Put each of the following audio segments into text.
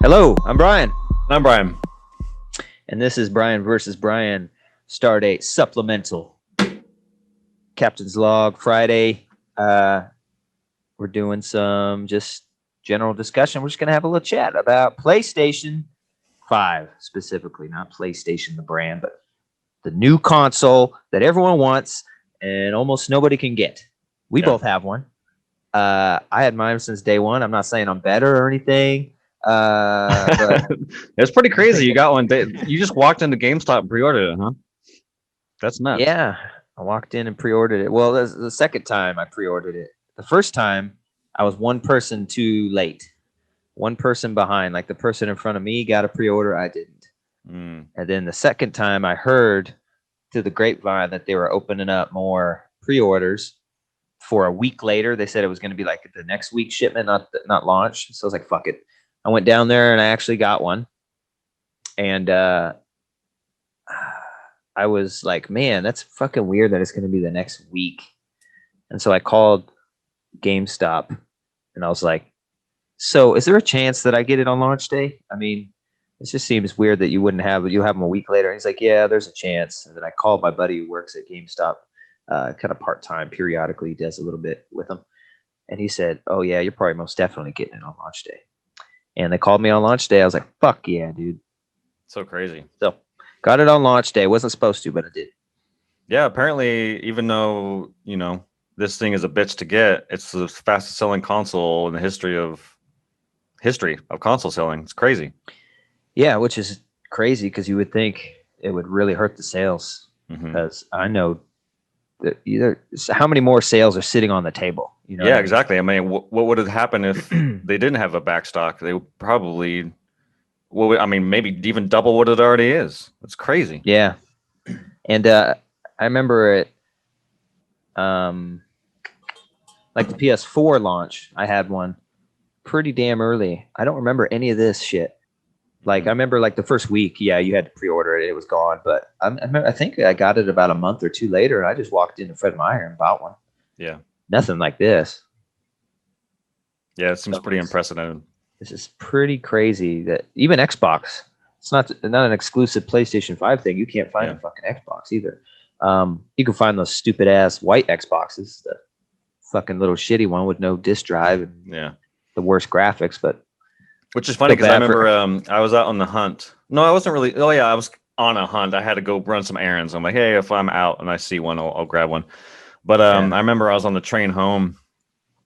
Hello, I'm Bryan, I'm Bryan. and this is Bryan versus Bryan Stardate Supplemental Captain's Log Friday. We're doing some just general discussion. We're just gonna have a little chat about PlayStation 5 specifically, not PlayStation the brand, but the new console that everyone wants and almost nobody can get. We both have one. I had mine since day one. I'm not saying I'm better or anything. But It's pretty crazy. You got one. You just walked into GameStop and pre-ordered it, huh? That's nuts. yeah, I walked in and pre-ordered it. Well, that's the second time I pre-ordered it. The first time I was one person too late, one person behind. Like the person in front of me got a pre-order, I didn't. And then the second time I heard through the grapevine that they were opening up more pre-orders for a week later. They said it was going to be like the next week shipment, not launch. So I was like, fuck it. I went down there and I actually got one. And I was like, man, that's fucking weird that it's going to be the next week. And so I called GameStop and I was like, so is there a chance that I get it on launch day? I mean, it just seems weird that you wouldn't have it. You have them a week later. And he's like, yeah, there's a chance. And then I called my buddy who works at GameStop, kind of part-time, periodically does a little bit with them. And he said, oh yeah, you're probably most definitely getting it on launch day. And they called me on launch day. I was like, fuck yeah, dude. So crazy. So got it on launch day. Wasn't supposed to, but I did. Yeah, apparently, even though, this thing is a bitch to get, it's the fastest selling console in the history of console selling. It's crazy. Yeah, which is crazy because you would think it would really hurt the sales. Because I know that how many more sales are sitting on the table? Yeah, exactly. I mean, what would have happened if they didn't have a backstock? They would probably, maybe even double what it already is. It's crazy. Yeah, and I remember it, like the PS4 launch. I had one pretty damn early. I don't remember any of this shit. Like I remember, like the first week, yeah, you had to pre-order it; it was gone. But I think I got it about a month or two later, and I just walked into Fred Meyer and bought one. Yeah, nothing like this. Yeah, it seems pretty unprecedented. This is pretty crazy that even Xbox, it's not an exclusive PlayStation 5 thing. You can't find a fucking Xbox either. You can find those stupid ass white Xboxes, the fucking little shitty one with no disc drive and the worst graphics, but which is funny because I remember I was out on the hunt. No, I wasn't really. Oh yeah, I was on a hunt. I had to go run some errands. I'm like, hey, if I'm out and I see one, I'll grab one. But I remember I was on the train home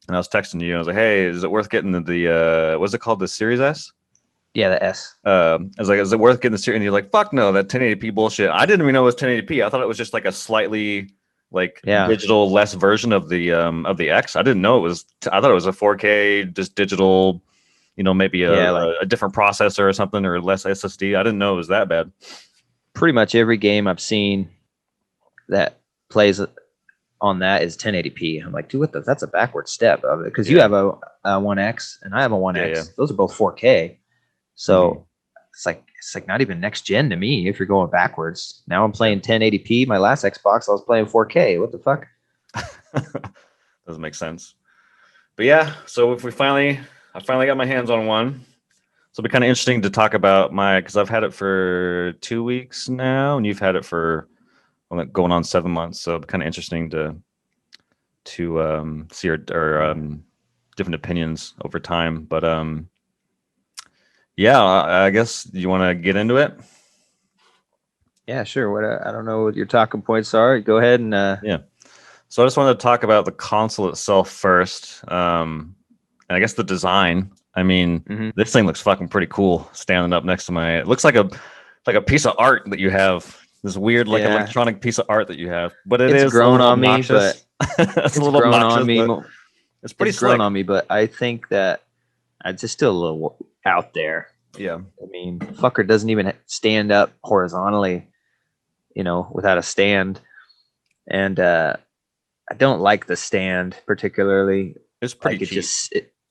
and I was texting you. I was like, hey, is it worth getting the what's it called, the Series S? Yeah, the S. I was like, is it worth getting the Series? And you're like, fuck no, that 1080p bullshit. I didn't even know it was 1080p. I thought it was just like a slightly digital less version of the X. I didn't know it was. I thought it was a 4K just digital. Maybe a different processor or something, or less SSD. I didn't know it was that bad. Pretty much every game I've seen that plays on that is 1080p. I'm like, dude, that's a backward step of it, because you have a 1X and I have a 1X. Yeah. Those are both 4K. So it's like not even next gen to me if you're going backwards. Now I'm playing 1080p. My last Xbox, I was playing 4K. What the fuck? Doesn't make sense. But yeah, so if I finally got my hands on one. So it'll be kind of interesting to talk about because I've had it for 2 weeks now, and you've had it for going on 7 months. So it'll be kind of interesting to see our different opinions over time. But I guess you want to get into it. Yeah, sure. What I don't know what your talking points are. Go ahead and So I just wanted to talk about the console itself first. And I guess the design. I mean, this thing looks fucking pretty cool standing up next to it looks like a piece of art that you have. This weird electronic piece of art that you have. But it's grown on me, but it's a little grown on me. It's pretty grown on me, but I think that it's just still a little out there. Yeah. I mean, fucker doesn't even stand up horizontally, without a stand. And I don't like the stand particularly. It's pretty cheap.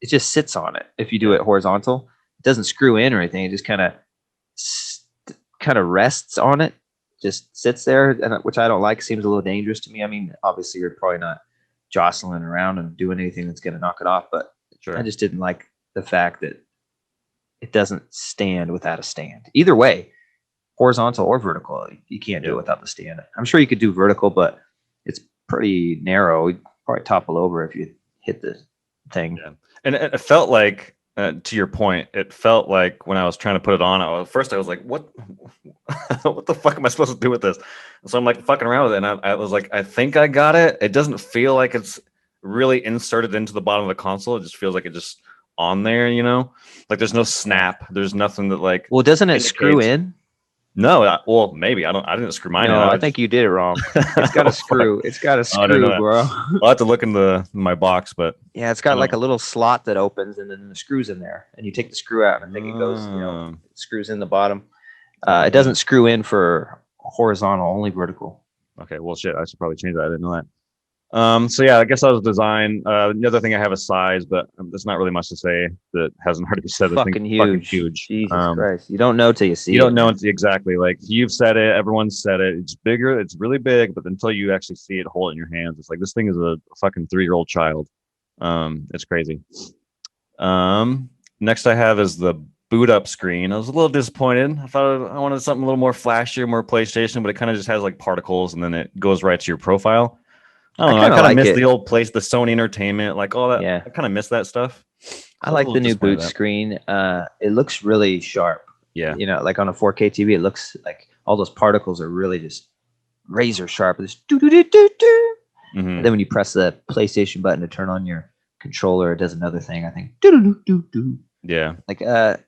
It just sits on it. If you do it horizontal, it doesn't screw in or anything. It just kind of rests on it, just sits there, which I don't like. Seems a little dangerous to me. I mean, obviously you're probably not jostling around and doing anything that's going to knock it off, but I just didn't like the fact that it doesn't stand without a stand. Either way, horizontal or vertical, you can't do it without the stand. I'm sure you could do vertical, but it's pretty narrow. You'd probably topple over if you hit the thing. Yeah. And it felt like, to your point, it felt like when I was trying to put it on, first I was like, what what the fuck am I supposed to do with this? So I'm like fucking around with it, and I was like, I think I got it. It doesn't feel like it's really inserted into the bottom of the console. It just feels like it just on there, like there's no snap. There's nothing that like. Well, doesn't it screw in? No, well, maybe I didn't screw mine in. I think you did it wrong. It's got a screw. It's got a screw, bro. I'll have to look in my box, but yeah, it's got like a little slot that opens, and then the screw's in there, and you take the screw out, and I think it goes, it screws in the bottom. It doesn't screw in for horizontal, only vertical. Okay, well, shit, I should probably change that. I didn't know that. So yeah, I guess that was design. The other thing I have is size, but there's not really much to say that hasn't already been said. Fucking huge. Jesus Christ. You don't know till you see it. You don't know exactly. Like you've said it, everyone's said it. It's bigger, it's really big, but until you actually see it, hold it in your hands, it's like this thing is a fucking 3-year-old child. It's crazy. Next I have is the boot up screen. I was a little disappointed. I thought I wanted something a little more flashier, more PlayStation, but it kind of just has like particles and then it goes right to your profile. I don't know. I kind of miss the old place, the Sony Entertainment, like all that. Yeah. I kind of miss that stuff. I like the new boot screen. It looks really sharp. Yeah. Like on a 4K TV, it looks like all those particles are really just razor sharp. It's do-do-do-do-do. And then when you press the PlayStation button to turn on your controller, it does another thing. I think do-do-do-do-do. Yeah. Like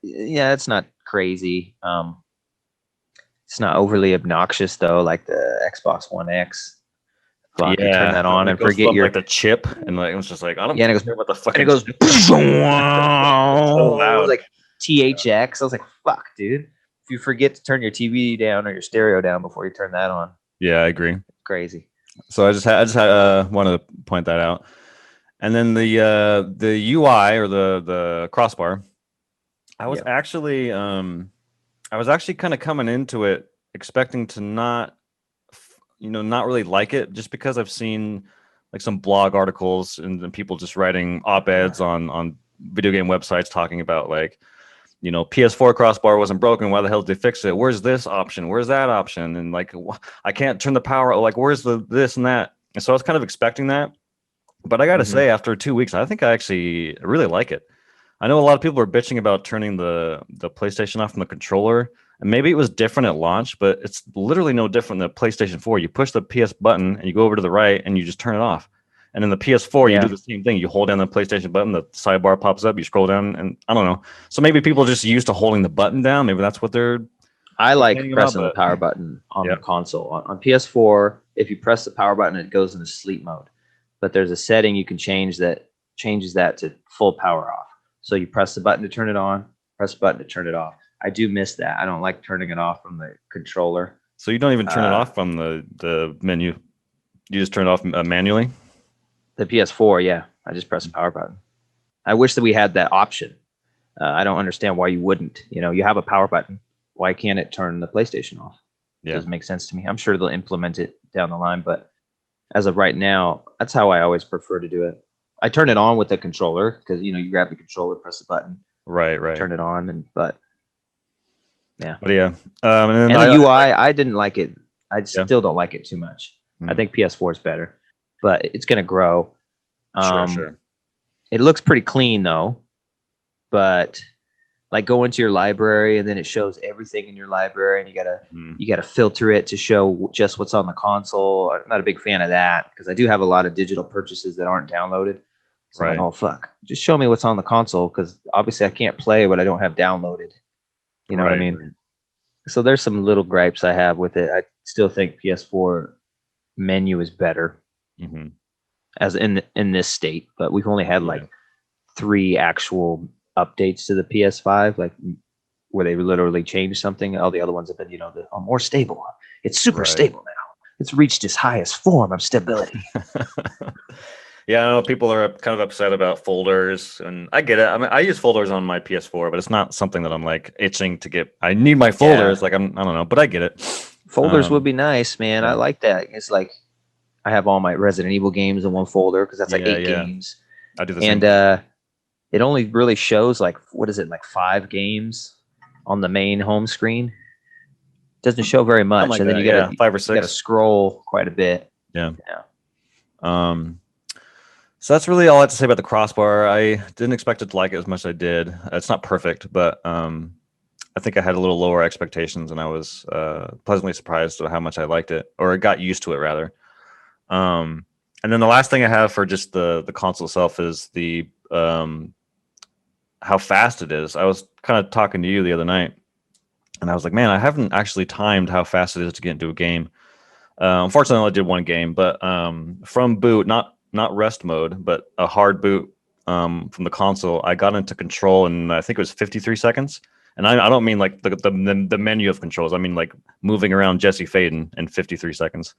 it's not crazy. It's not overly obnoxious though, like the Xbox One X. Fuck, you turn that on and forget your like the chip, and like it was just like I don't. Yeah, and it goes what the fuck. And it goes. So loud. Like THX. I was like, fuck, dude. If you forget to turn your TV down or your stereo down before you turn that on. Yeah, I agree. Crazy. So I just wanted to point that out, and then the UI or the crossbar. I was actually kind of coming into it expecting to not really like it, just because I've seen like some blog articles and people just writing op-eds on video game websites talking about like, PS4 crossbar wasn't broken. Why the hell did they fix it? Where's this option? Where's that option? And like, I can't turn the power. Like, where's the this and that? And so I was kind of expecting that. But I got to say, after 2 weeks, I think I actually really like it. I know a lot of people are bitching about turning the PlayStation off from the controller. And maybe it was different at launch, but it's literally no different than the PlayStation 4. You push the PS button and you go over to the right and you just turn it off. And in the PS4, you do the same thing. You hold down the PlayStation button, the sidebar pops up, you scroll down, and I don't know. So maybe people are just used to holding the button down. Maybe that's what they're. I like pressing the power button on the console. On PS4, if you press the power button, it goes into sleep mode. But there's a setting you can change that changes that to full power off. So you press the button to turn it on, press the button to turn it off. I do miss that. I don't like turning it off from the controller. So you don't even turn it off from the menu. You just turn it off manually? The PS4, yeah. I just press the power button. I wish that we had that option. I don't understand why you wouldn't. You have a power button. Why can't it turn the PlayStation off? It doesn't make sense to me. I'm sure they'll implement it down the line, but as of right now, that's how I always prefer to do it. I turn it on with the controller because, you grab the controller, press the button. Right. Turn it on, but yeah. But yeah. And the UI, I didn't like it. I still don't like it too much. I think PS4 is better, but it's going to grow. Sure. It looks pretty clean though, but like go into your library and then it shows everything in your library and you gotta filter it to show just what's on the console. I'm not a big fan of that because I do have a lot of digital purchases that aren't downloaded. So I'm like, oh fuck, just show me what's on the console because obviously I can't play what I don't have downloaded. You know what I mean? So there's some little gripes I have with it. I still think PS4 menu is better as in this state, but we've only had like 3 actual updates to the PS5, like where they literally changed something. All the other ones have been, more stable. It's super stable now. It's reached its highest form of stability. Yeah, I know people are kind of upset about folders, and I get it. I mean, I use folders on my PS4, but it's not something that I'm like itching to get. I need my folders. Like I don't know, but I get it. Folders would be nice, man. I like that. It's like I have all my Resident Evil games in one folder because that's like 8 games. I do the same. And it only really shows like, what is it, like 5 games on the main home screen. Doesn't show very much, like and then that, you gotta 5 or you gotta 6. scroll quite a bit. Yeah. Yeah. So that's really all I have to say about the crossbar. I didn't expect it to like it as much as I did. It's not perfect, but I think I had a little lower expectations, and I was pleasantly surprised at how much I liked it, or got used to it rather. And then the last thing I have for just the console itself is the how fast it is. I was kind of talking to you the other night, and I was like, man, I haven't actually timed how fast it is to get into a game. Unfortunately, I only did one game, but from boot, not rest mode, but a hard boot from the console, I got into control in I think it was 53 seconds. And I don't mean like the menu of controls. I mean like moving around Jesse Faden in 53 seconds.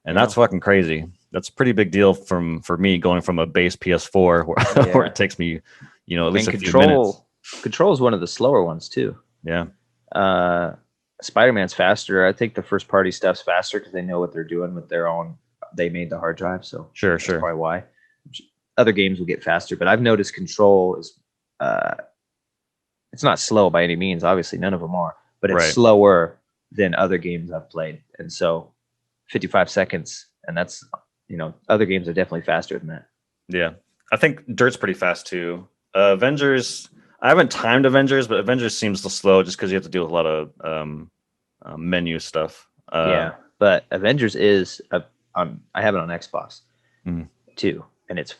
And that's fucking crazy. That's a pretty big deal for me going from a base PS4 where it takes me, at least a few minutes. Control is one of the slower ones too. Yeah. Spider-Man's faster. I think the first party stuff's faster because they know what they're doing with their own. They made the hard drive, so sure. Probably why. Other games will get faster, but I've noticed Control is. It's not slow by any means. Obviously, none of them are, but it's slower than other games I've played, and so 55 seconds, and that's other games are definitely faster than that. Yeah, I think Dirt's pretty fast too. Avengers. I haven't timed Avengers, but Avengers seems slow just because you have to deal with a lot of menu stuff. Yeah, but Avengers is I have it on Xbox too, and it's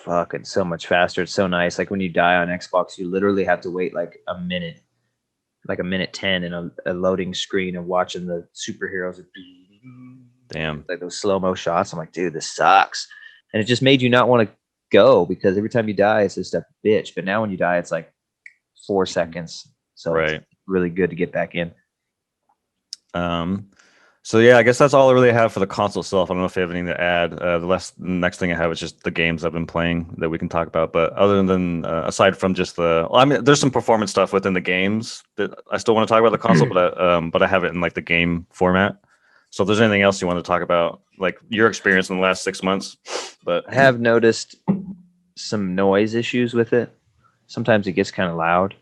fucking so much faster. It's so nice. Like when you die on Xbox, you literally have to wait like a minute 10 in a loading screen and watching the superheroes. Damn, like those slow-mo shots. I'm like, dude, this sucks, and it just made you not want to go because every time you die, it's just a bitch. But now when you die, it's like 4 seconds, so it's really good to get back in. So yeah, I guess that's all I really have for the console itself. I don't know if you have anything to add. The next thing I have is just the games I've been playing that we can talk about. But other than aside from just there's some performance stuff within the games that I still want to talk about the console, but I have it in like the game format. So if there's anything else you want to talk about, like your experience in the last 6 months, but I have noticed some noise issues with it. Sometimes it gets kind of loud,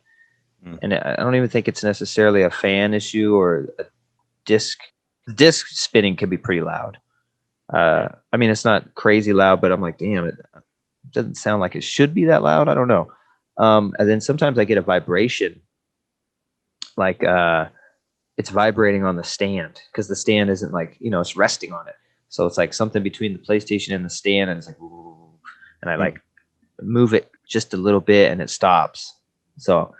and I don't even think it's necessarily a fan issue or a disc spinning can be pretty loud. I mean, it's not crazy loud, but I'm like, damn, it doesn't sound like it should be that loud. I don't know. And then sometimes I get a vibration, like it's vibrating on the stand because the stand isn't like it's resting on it, so it's like something between the PlayStation and the stand, and it's like, and I like move it just a little bit and it stops. So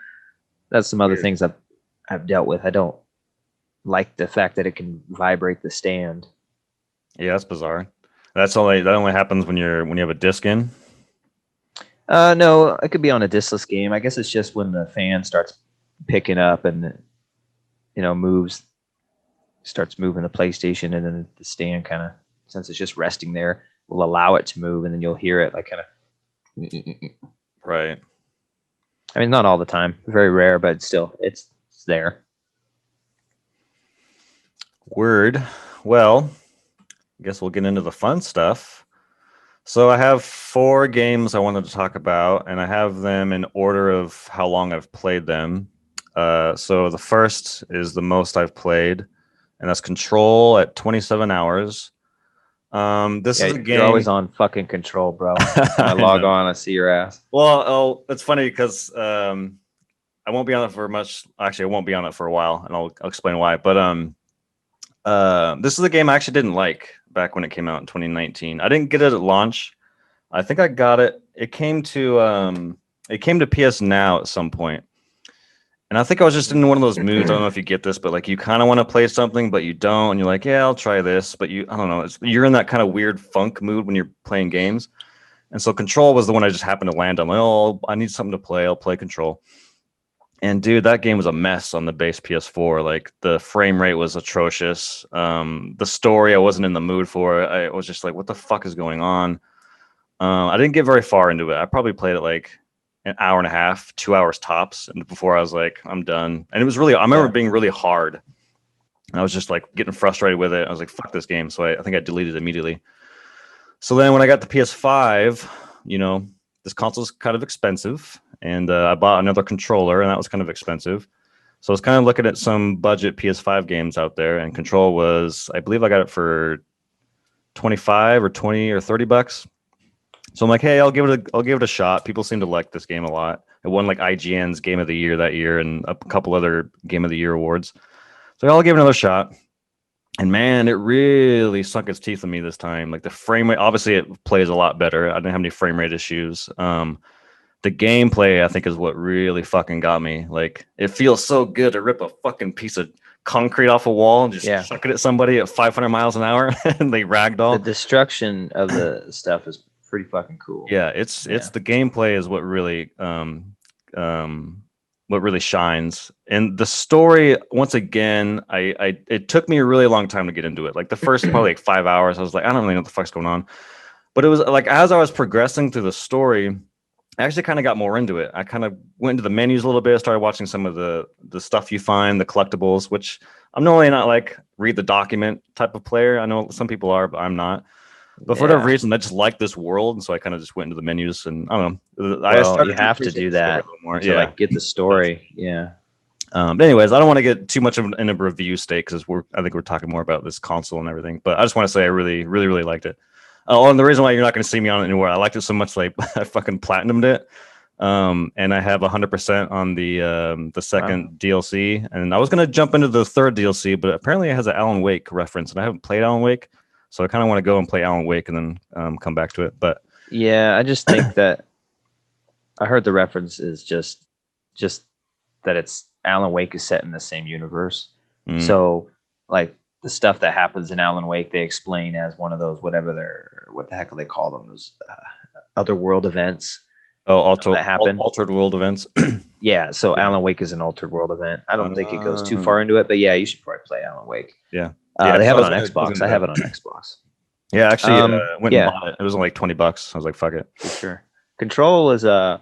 that's some other things I've dealt with. I don't like the fact that it can vibrate the stand. Yeah, that's bizarre. That only happens when you have a disc in. No, it could be on a discless game. I guess it's just when the fan starts picking up and starts moving the PlayStation, and then the stand kind of, since it's just resting there, will allow it to move, and then you'll hear it like kind of. Right. I mean, not all the time, very rare, but still, it's there. Word. Well, I guess we'll get into the fun stuff. So I have 4 games I wanted to talk about, and I have them in order of how long I've played them. So the first is the most I've played, and that's Control at 27 hours. This is a game. You're always on fucking Control, bro. I log on, I see your ass. Well, it's funny because I won't be on it for much. Actually, I won't be on it for a while, and I'll explain why. But this is a game I actually didn't like back when it came out in 2019. I didn't get it at launch. I think I got it. It came to PS Now at some point. And I think I was just in one of those moods. I don't know if you get this, but like you kind of want to play something, but you don't. And you're like, yeah, I'll try this. But I don't know. You're in that kind of weird funk mood when you're playing games. And so Control was the one I just happened to land on. Like, oh, I need something to play. I'll play Control. And dude, that game was a mess on the base PS4. Like the frame rate was atrocious. The story I wasn't in the mood for. I was just like, what the fuck is going on? I didn't get very far into it. I probably played it like an hour and a half, 2 hours tops. And before I was like, I'm done. And it was really, I remember being really hard. And I was just like getting frustrated with it. I was like, fuck this game. So I think I deleted it immediately. So then when I got the PS5, this console's kind of expensive, and I bought another controller, and that was kind of expensive. So I was kind of looking at some budget PS5 games out there, and Control was, I believe I got it for 25 or 20 or $30. So I'm like, hey, I'll give it a shot. People seem to like this game a lot. It won like IGN's Game of the Year that year and a couple other Game of the Year awards. So I'll give it another shot. And man, it really sunk its teeth on me this time. Like the frame rate, obviously it plays a lot better. I didn't have any frame rate issues. The gameplay, I think, is what really fucking got me. Like, it feels so good to rip a fucking piece of concrete off a wall and just chuck it at somebody at 500 miles an hour and they ragdoll. The destruction of the stuff is pretty fucking cool. Yeah, it's the gameplay is what really shines. And the story, once again, it took me a really long time to get into it. Like the first probably like 5 hours, I was like, I don't really know what the fuck's going on. But it was like as I was progressing through the story, I actually kind of got more into it. I kind of went into the menus a little bit, started watching some of the stuff you find, the collectibles, which I'm normally not like read the document type of player. I know some people are, but I'm not. But for whatever reason, I just like this world, and so I kind of just went into the menus, and I don't know. Well, you have to do that to like get the story. Yeah. But anyways, I don't want to get too much in a review state because I think we're talking more about this console and everything. But I just want to say I really, really, really liked it. Oh, and the reason why you're not going to see me on it anymore, I liked it so much, like I fucking platinumed it. And I have 100% on the second DLC, and I was going to jump into the third DLC, but apparently it has an Alan Wake reference, and I haven't played Alan Wake, so I kind of want to go and play Alan Wake and then come back to it. But yeah, I just think that I heard the reference is just that it's Alan Wake is set in the same universe. So like the stuff that happens in Alan Wake, they explain as one of those what the heck do they call them? Those other world events. Oh, altered world events. Yeah, so Alan Wake is an altered world event. I don't think it goes too far into it, but yeah, you should probably play Alan Wake. Yeah, they have it on Xbox. I have it on Xbox. Yeah, actually, went and bought it. It was only like $20. I was like, fuck it. For sure. Control is I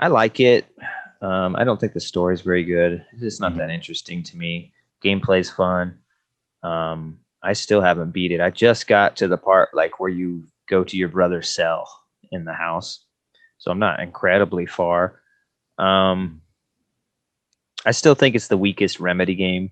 like it. I don't think the story is very good. It's just not that interesting to me. Gameplay's fun. I still haven't beat it. I just got to the part like where you go to your brother's cell in the house, so I'm not incredibly far. I still think it's the weakest Remedy game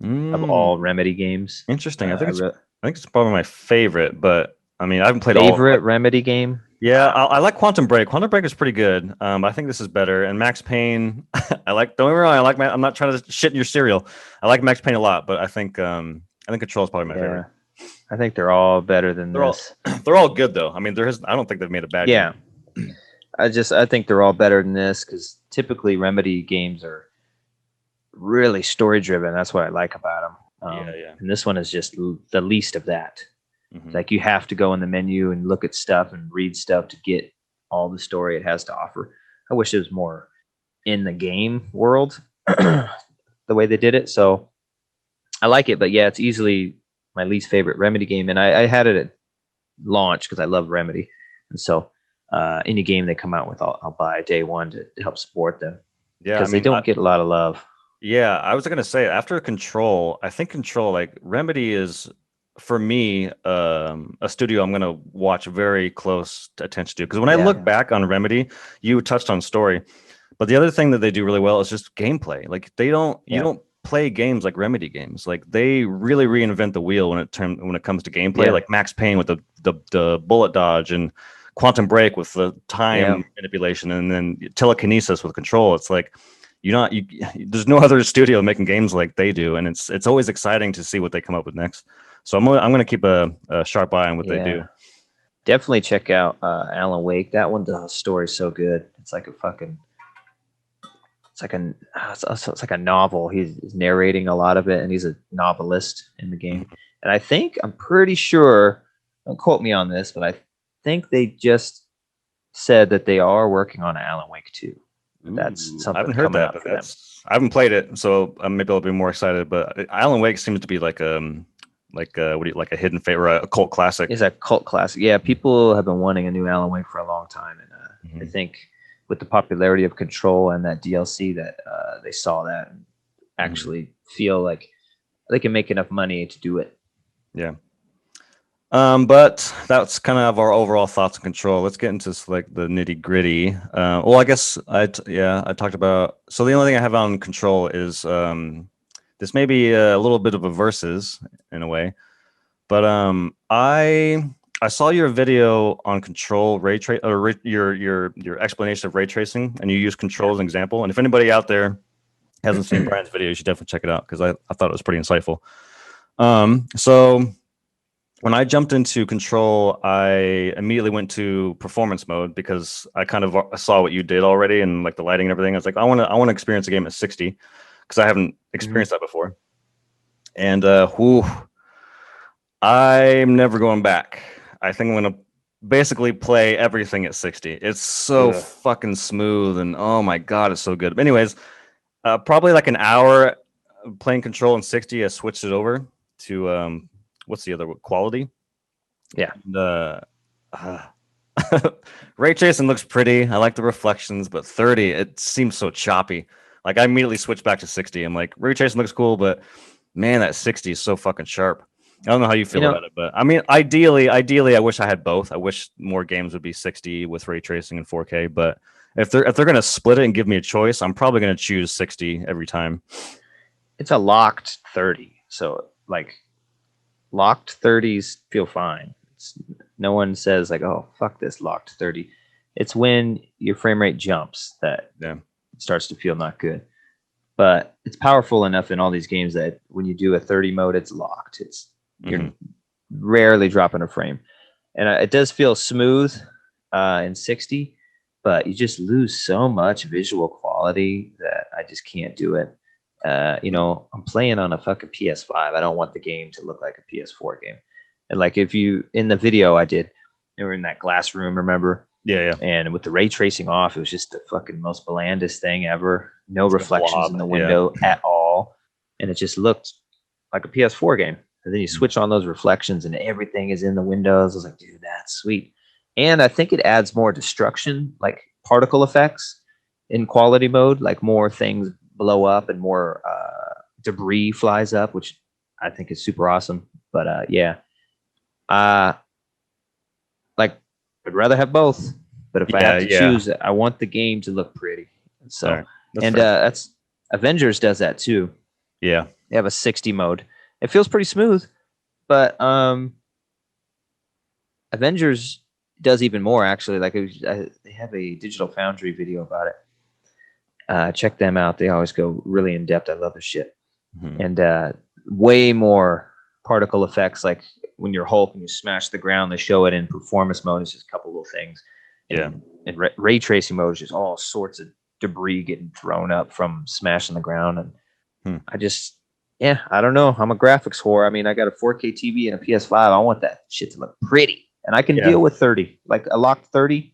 of all Remedy games. Interesting. I think it's probably my favorite, but I mean, I haven't played all favorite Remedy game. Yeah, I like Quantum Break. Quantum Break is pretty good. I think this is better. And Max Payne, don't get me wrong. I'm not trying to shit in your cereal. I like Max Payne a lot, but I think Control is probably my favorite. I think they're all better than this. They're all good though. I mean, I don't think they've made a bad game. I think they're all better than this because typically Remedy games are really story driven. That's what I like about them. And this one is just the least of that. Like you have to go in the menu and look at stuff and read stuff to get all the story it has to offer. I wish it was more in the game world the way they did it. So I like it, but yeah, it's easily my least favorite Remedy game. And I had it at launch because I love Remedy. And so any game they come out with, I'll buy day one to help support them. Yeah, because they don't get a lot of love. Yeah, I was gonna say after Control, I think Control, like Remedy is, for me, a studio I'm going to watch very close attention to. Because when I look back on Remedy, you touched on story. But the other thing that they do really well is just gameplay. Like you don't play games like Remedy games. Like they really reinvent the wheel when it comes to gameplay. Yeah. Like Max Payne with the bullet dodge and Quantum Break with the time manipulation and then telekinesis with Control. It's like there's no other studio making games like they do. And it's always exciting to see what they come up with next. So I'm going to keep a sharp eye on what they do. Definitely check out Alan Wake. That one, the story's so good. It's like it's like a novel. He's narrating a lot of it, and he's a novelist in the game. And I'm pretty sure, don't quote me on this, but I think they just said that they are working on an Alan Wake 2. That's something I haven't heard that, but I haven't played it, so maybe I'll be more excited. But Alan Wake seems to be like a hidden favorite, a cult classic. It's a cult classic. Yeah, people have been wanting a new Alan Wake for a long time, and I think with the popularity of Control and that DLC, that they saw that and actually feel like they can make enough money to do it. Yeah. But that's kind of our overall thoughts on Control. Let's get into like the nitty gritty. Well, I guess I talked about. So the only thing I have on Control is this may be a little bit of a versus in a way, but I saw your video on Control ray trace or your explanation of ray tracing, and you use Control as an example. And if anybody out there hasn't seen Bryan's video, you should definitely check it out because I thought it was pretty insightful. So when I jumped into Control, I immediately went to performance mode because I kind of saw what you did already and like the lighting and everything. I was like, I want to experience a game at 60 because I haven't experienced that before. And I'm never going back. I think I'm gonna basically play everything at 60. It's so fucking smooth and oh my god, it's so good. But anyways, probably like an hour playing Control in 60. I switched it over to what's the other quality? Yeah. And, ray tracing looks pretty. I like the reflections, but 30, it seems so choppy. Like I immediately switched back to 60. I'm like, ray tracing looks cool, but man, that 60 is so fucking sharp. I don't know how you feel about it, but I mean, ideally, I wish I had both. I wish more games would be 60 with ray tracing and 4K. But if they're gonna split it and give me a choice, I'm probably gonna choose 60 every time. It's a locked 30, so like locked 30s feel fine. No one says like, "Oh, fuck this locked 30." It's when your frame rate jumps that it starts to feel not good. But it's powerful enough in all these games that when you do a 30 mode, it's locked. You're rarely dropping a frame, and it does feel smooth in 60, but you just lose so much visual quality that I just can't do it. I'm playing on a fucking PS5. I don't want the game to look like a PS4 game. And like if you in the video I did, they were in that glass room, remember? Yeah. And with the ray tracing off, it was just the fucking most blandest thing ever. No reflections in the window at all, and it just looked like a PS4 game. And then you switch on those reflections, and everything is in the windows. I was like, dude, that's sweet. And I think it adds more destruction, like particle effects in quality mode, like more things blow up and more debris flies up, which I think is super awesome. But like I'd rather have both. But if I have to choose, I want the game to look pretty. So that's Avengers does that too. Yeah, they have a 60 mode. It feels pretty smooth, but Avengers does even more actually. Like they have a Digital Foundry video about it. Check them out. They always go really in depth. I love this shit. And way more particle effects. Like when you're Hulk and you smash the ground, they show it in performance mode. It's just a couple little things. And ray tracing mode is just all sorts of debris getting thrown up from smashing the ground. And I don't know. I'm a graphics whore. I mean, I got a 4K TV and a PS5. I want that shit to look pretty. And I can deal with 30. Like a locked 30,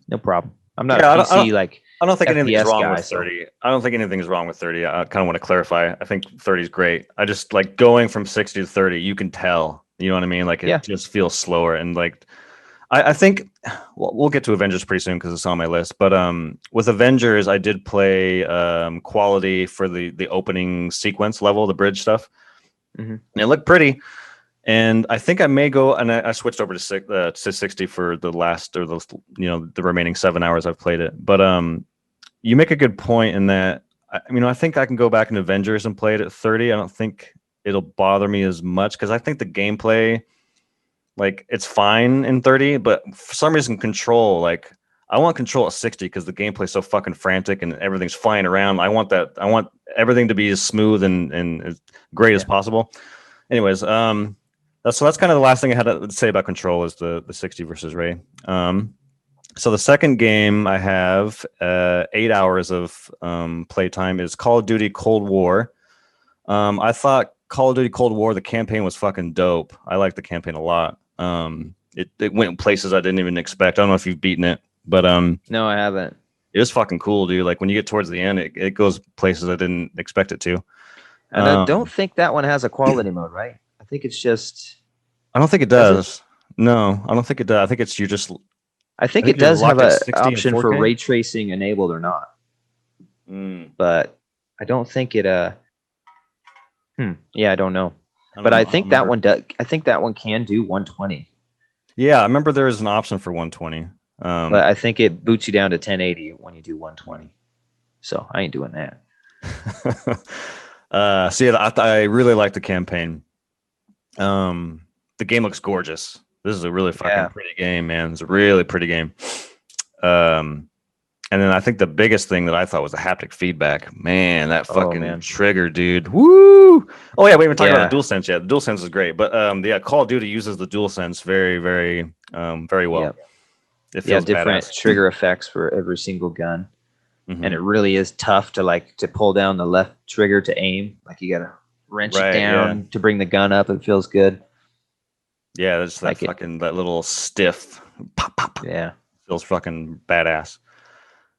no problem. I'm not a PC I don't think anything's wrong with 30. I don't think anything's wrong with 30. I kind of want to clarify. I think 30 is great. I just like going from 60 to 30, you can tell. You know what I mean? Like it just feels slower. And like I think we'll get to Avengers pretty soon because it's on my list. But with Avengers, I did play quality for the opening sequence level, the bridge stuff. And it looked pretty. And I think I may go, and I switched over to 60 for the last, or the remaining 7 hours I've played it. But you make a good point in that. I think I can go back in Avengers and play it at 30. I don't think it'll bother me as much because I think the gameplay, like, it's fine in 30, but for some reason, Control, like, I want Control at 60 because the gameplay's so fucking frantic and everything's flying around. I want everything to be as smooth and as great as possible. Anyways, that's kind of the last thing I had to say about Control is the 60 versus Ray. So the second game I have 8 hours of playtime is Call of Duty Cold War. I thought Call of Duty Cold War, the campaign was fucking dope. I like the campaign a lot. It went places I didn't even expect. I don't know if you've beaten it, but no, I haven't. It was fucking cool, dude. Like when you get towards the end, it goes places I didn't expect it to. And I don't think that one has a quality mode, right? I think it's just. I don't think it does. No, I don't think it does. I think it's you just. I think it does have an option for ray tracing enabled or not. But I don't think it. Yeah, I don't know. But I think that one does. I think that one can do 120. Yeah, I remember there is an option for 120. But I think it boots you down to 1080 when you do 120. So I ain't doing that. So yeah, I really like the campaign. The game looks gorgeous. This is a really fucking pretty game, man. It's a really pretty game. And then I think the biggest thing that I thought was the haptic feedback. Man, that fucking trigger, dude. Woo! Oh yeah, we haven't talked about the DualSense yet. The DualSense is great, but yeah, Call of Duty uses the DualSense very, very, very well. Yep. It feels different badass. trigger effects for every single gun, and it really is tough to pull down the left trigger to aim. Like you gotta wrench it down to bring the gun up. It feels good. Yeah, that's that fucking that little stiff pop pop. Yeah, feels fucking badass.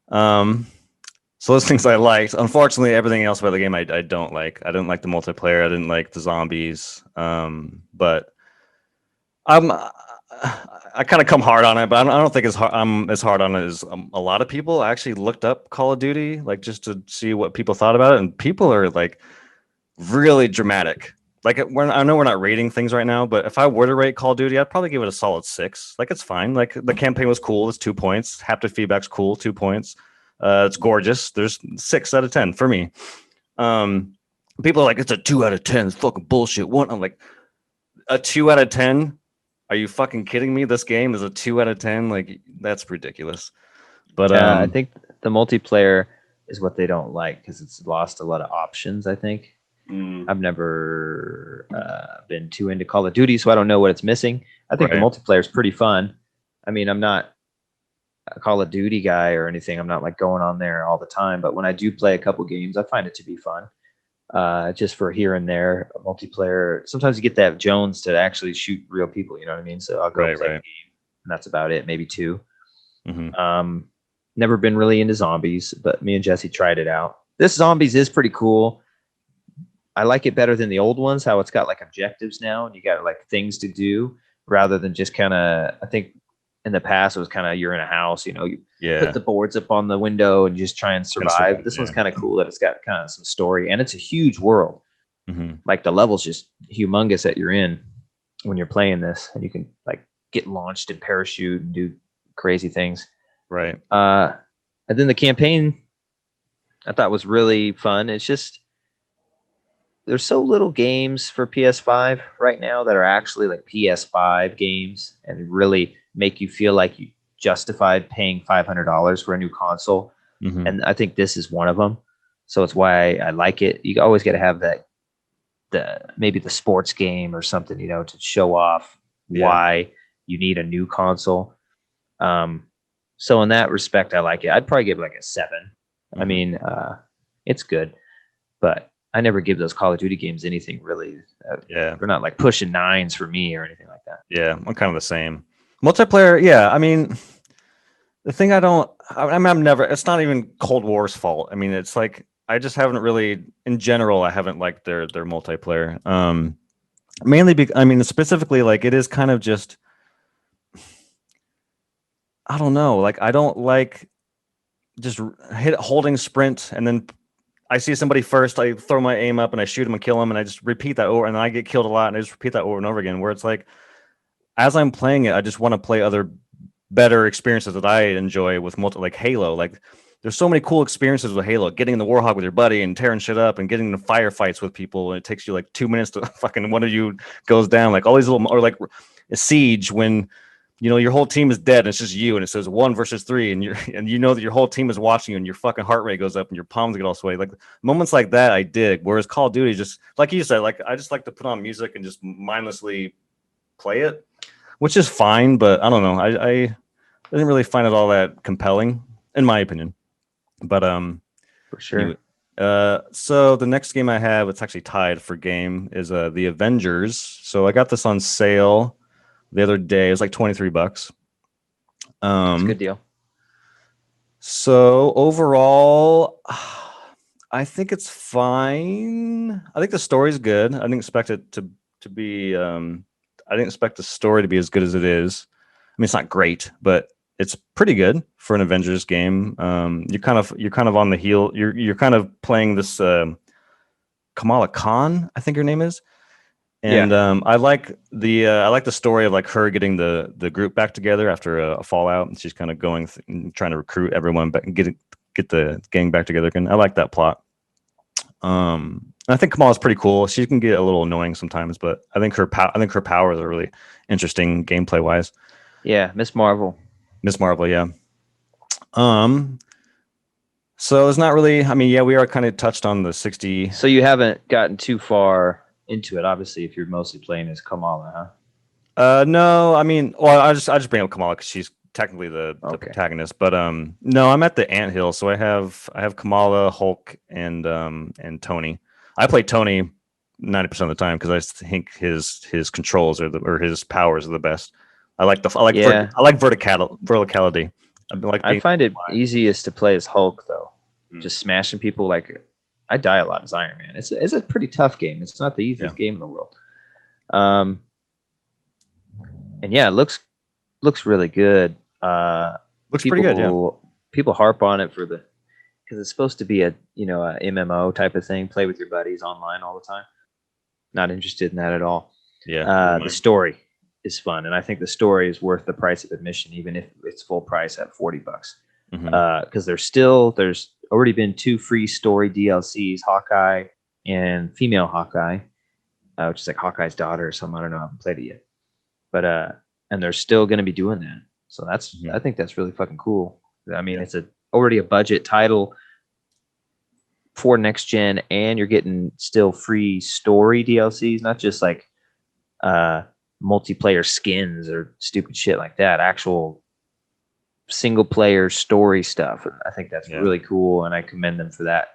So those things I liked. Unfortunately, everything else about the game I don't like. I didn't like the multiplayer. I didn't like the zombies. But I kind of come hard on it, but I don't think I'm as hard on it as a lot of people. I actually looked up Call of Duty, like just to see what people thought about it, and people are like really dramatic. Like I know we're not rating things right now, but if I were to rate Call of Duty, I'd probably give it a solid 6. Like it's fine. Like the campaign was cool. It's 2 points. Haptic feedback's cool. 2 points. It's gorgeous. There's 6 out of 10 for me. People are like, it's a 2 out of 10. It's fucking bullshit. I'm like, a 2 out of 10? Are you fucking kidding me? This game is a 2 out of 10. Like that's ridiculous. But I think the multiplayer is what they don't like because it's lost a lot of options. I think. I've never been too into Call of Duty, so I don't know what it's missing. I think the multiplayer is pretty fun. I mean, I'm not a Call of Duty guy or anything. I'm not like going on there all the time, but when I do play a couple games, I find it to be fun. Just for here and there, multiplayer. Sometimes you get that Jones to actually shoot real people. You know what I mean? So I'll go play a game, and that's about it. Maybe 2. Never been really into zombies, but me and Jesse tried it out. This zombies is pretty cool. I like it better than the old ones, how it's got like objectives now and you got like things to do rather than just kind of, I think in the past it was kind of you're in a house, you put the boards up on the window and just try and survive. This one's kind of cool that it's got kind of some story and it's a huge world. Like the level's just humongous that you're in when you're playing this and you can like get launched and parachute and do crazy things. Right. And then the campaign I thought was really fun. It's just, there's so little games for PS5 right now that are actually like PS5 games and really make you feel like you justified paying $500 for a new console. And I think this is one of them. So it's why I like it. You always got to have maybe the sports game or something, to show off why you need a new console. So in that respect, I like it. I'd probably give it like a 7. I mean, it's good, but I never give those Call of Duty games anything really. They're not like pushing 9s for me or anything like that. Yeah, I'm kind of the same. Multiplayer, yeah. I mean, the thing I'm never. It's not even Cold War's fault. I mean, it's like I just haven't really, in general, I haven't liked their multiplayer. Mainly, specifically, like it is kind of just. I don't know. Like I don't like just holding sprint and then. I see somebody first, I throw my aim up and I shoot him and kill him and I just repeat that over and then I get killed a lot and I just repeat that over and over again where it's like, as I'm playing it, I just want to play other better experiences that I enjoy with like Halo. Like there's so many cool experiences with Halo, getting in the Warhawk with your buddy and tearing shit up and getting into firefights with people. And it takes you like 2 minutes to fucking one of you goes down. Like all these little, or like a Siege when, your whole team is dead and it's just you and it says 1 versus 3 and you know that your whole team is watching you and your fucking heart rate goes up and your palms get all sweaty. Like moments like that I dig. Whereas Call of Duty, just like you said, like I just like to put on music and just mindlessly play it, which is fine, but I don't know. I didn't really find it all that compelling, in my opinion. But for sure. Anyway, so the next game I have, it's actually tied for game, is The Avengers. So I got this on sale the other day. It was like $23. That's a good deal. So overall, I think it's fine. I think the story's good. I didn't expect it to be. I didn't expect the story to be as good as it is. I mean, it's not great, but it's pretty good for an Avengers game. You're kind of on the heel. You're kind of playing this Kamala Khan, I think her name is. And I like the story of like her getting the group back together after a fallout, and she's kind of going trying to recruit everyone back and get the gang back together again. I like that plot. I think Kamala's pretty cool. She can get a little annoying sometimes, but I think her powers are really interesting gameplay wise. Yeah, Miss Marvel, yeah. So it's not really. I mean, yeah, we are kind of touched on the 60. So you haven't gotten too far into it, obviously, if you're mostly playing as Kamala, huh? No, I mean, well, I just bring up Kamala because she's technically the protagonist. But no, I'm at the anthill, so I have Kamala, Hulk, and Tony. I play Tony 90% of the time because I think his controls or his powers are the best. I like verticality. I find it easiest to play as Hulk though. Just smashing people. Like I die a lot as Iron Man. It's a pretty tough game. It's not the easiest game in the world. And yeah, it looks really good. Looks pretty good. Yeah. People harp on it because it's supposed to be a MMO type of thing. Play with your buddies online all the time. Not interested in that at all. Yeah. The story is fun, and I think the story is worth the price of admission, even if it's full price at $40. Because there's already been 2 free story DLCs, Hawkeye and female Hawkeye, which is like Hawkeye's daughter or something. I don't know. I haven't played it yet, but and they're still going to be doing that. So that's I think that's really fucking cool. I mean, it's already a budget title for next gen, and you're getting still free story DLCs, not just like multiplayer skins or stupid shit like that. Actual single player story stuff. I think that's really cool, and I commend them for that.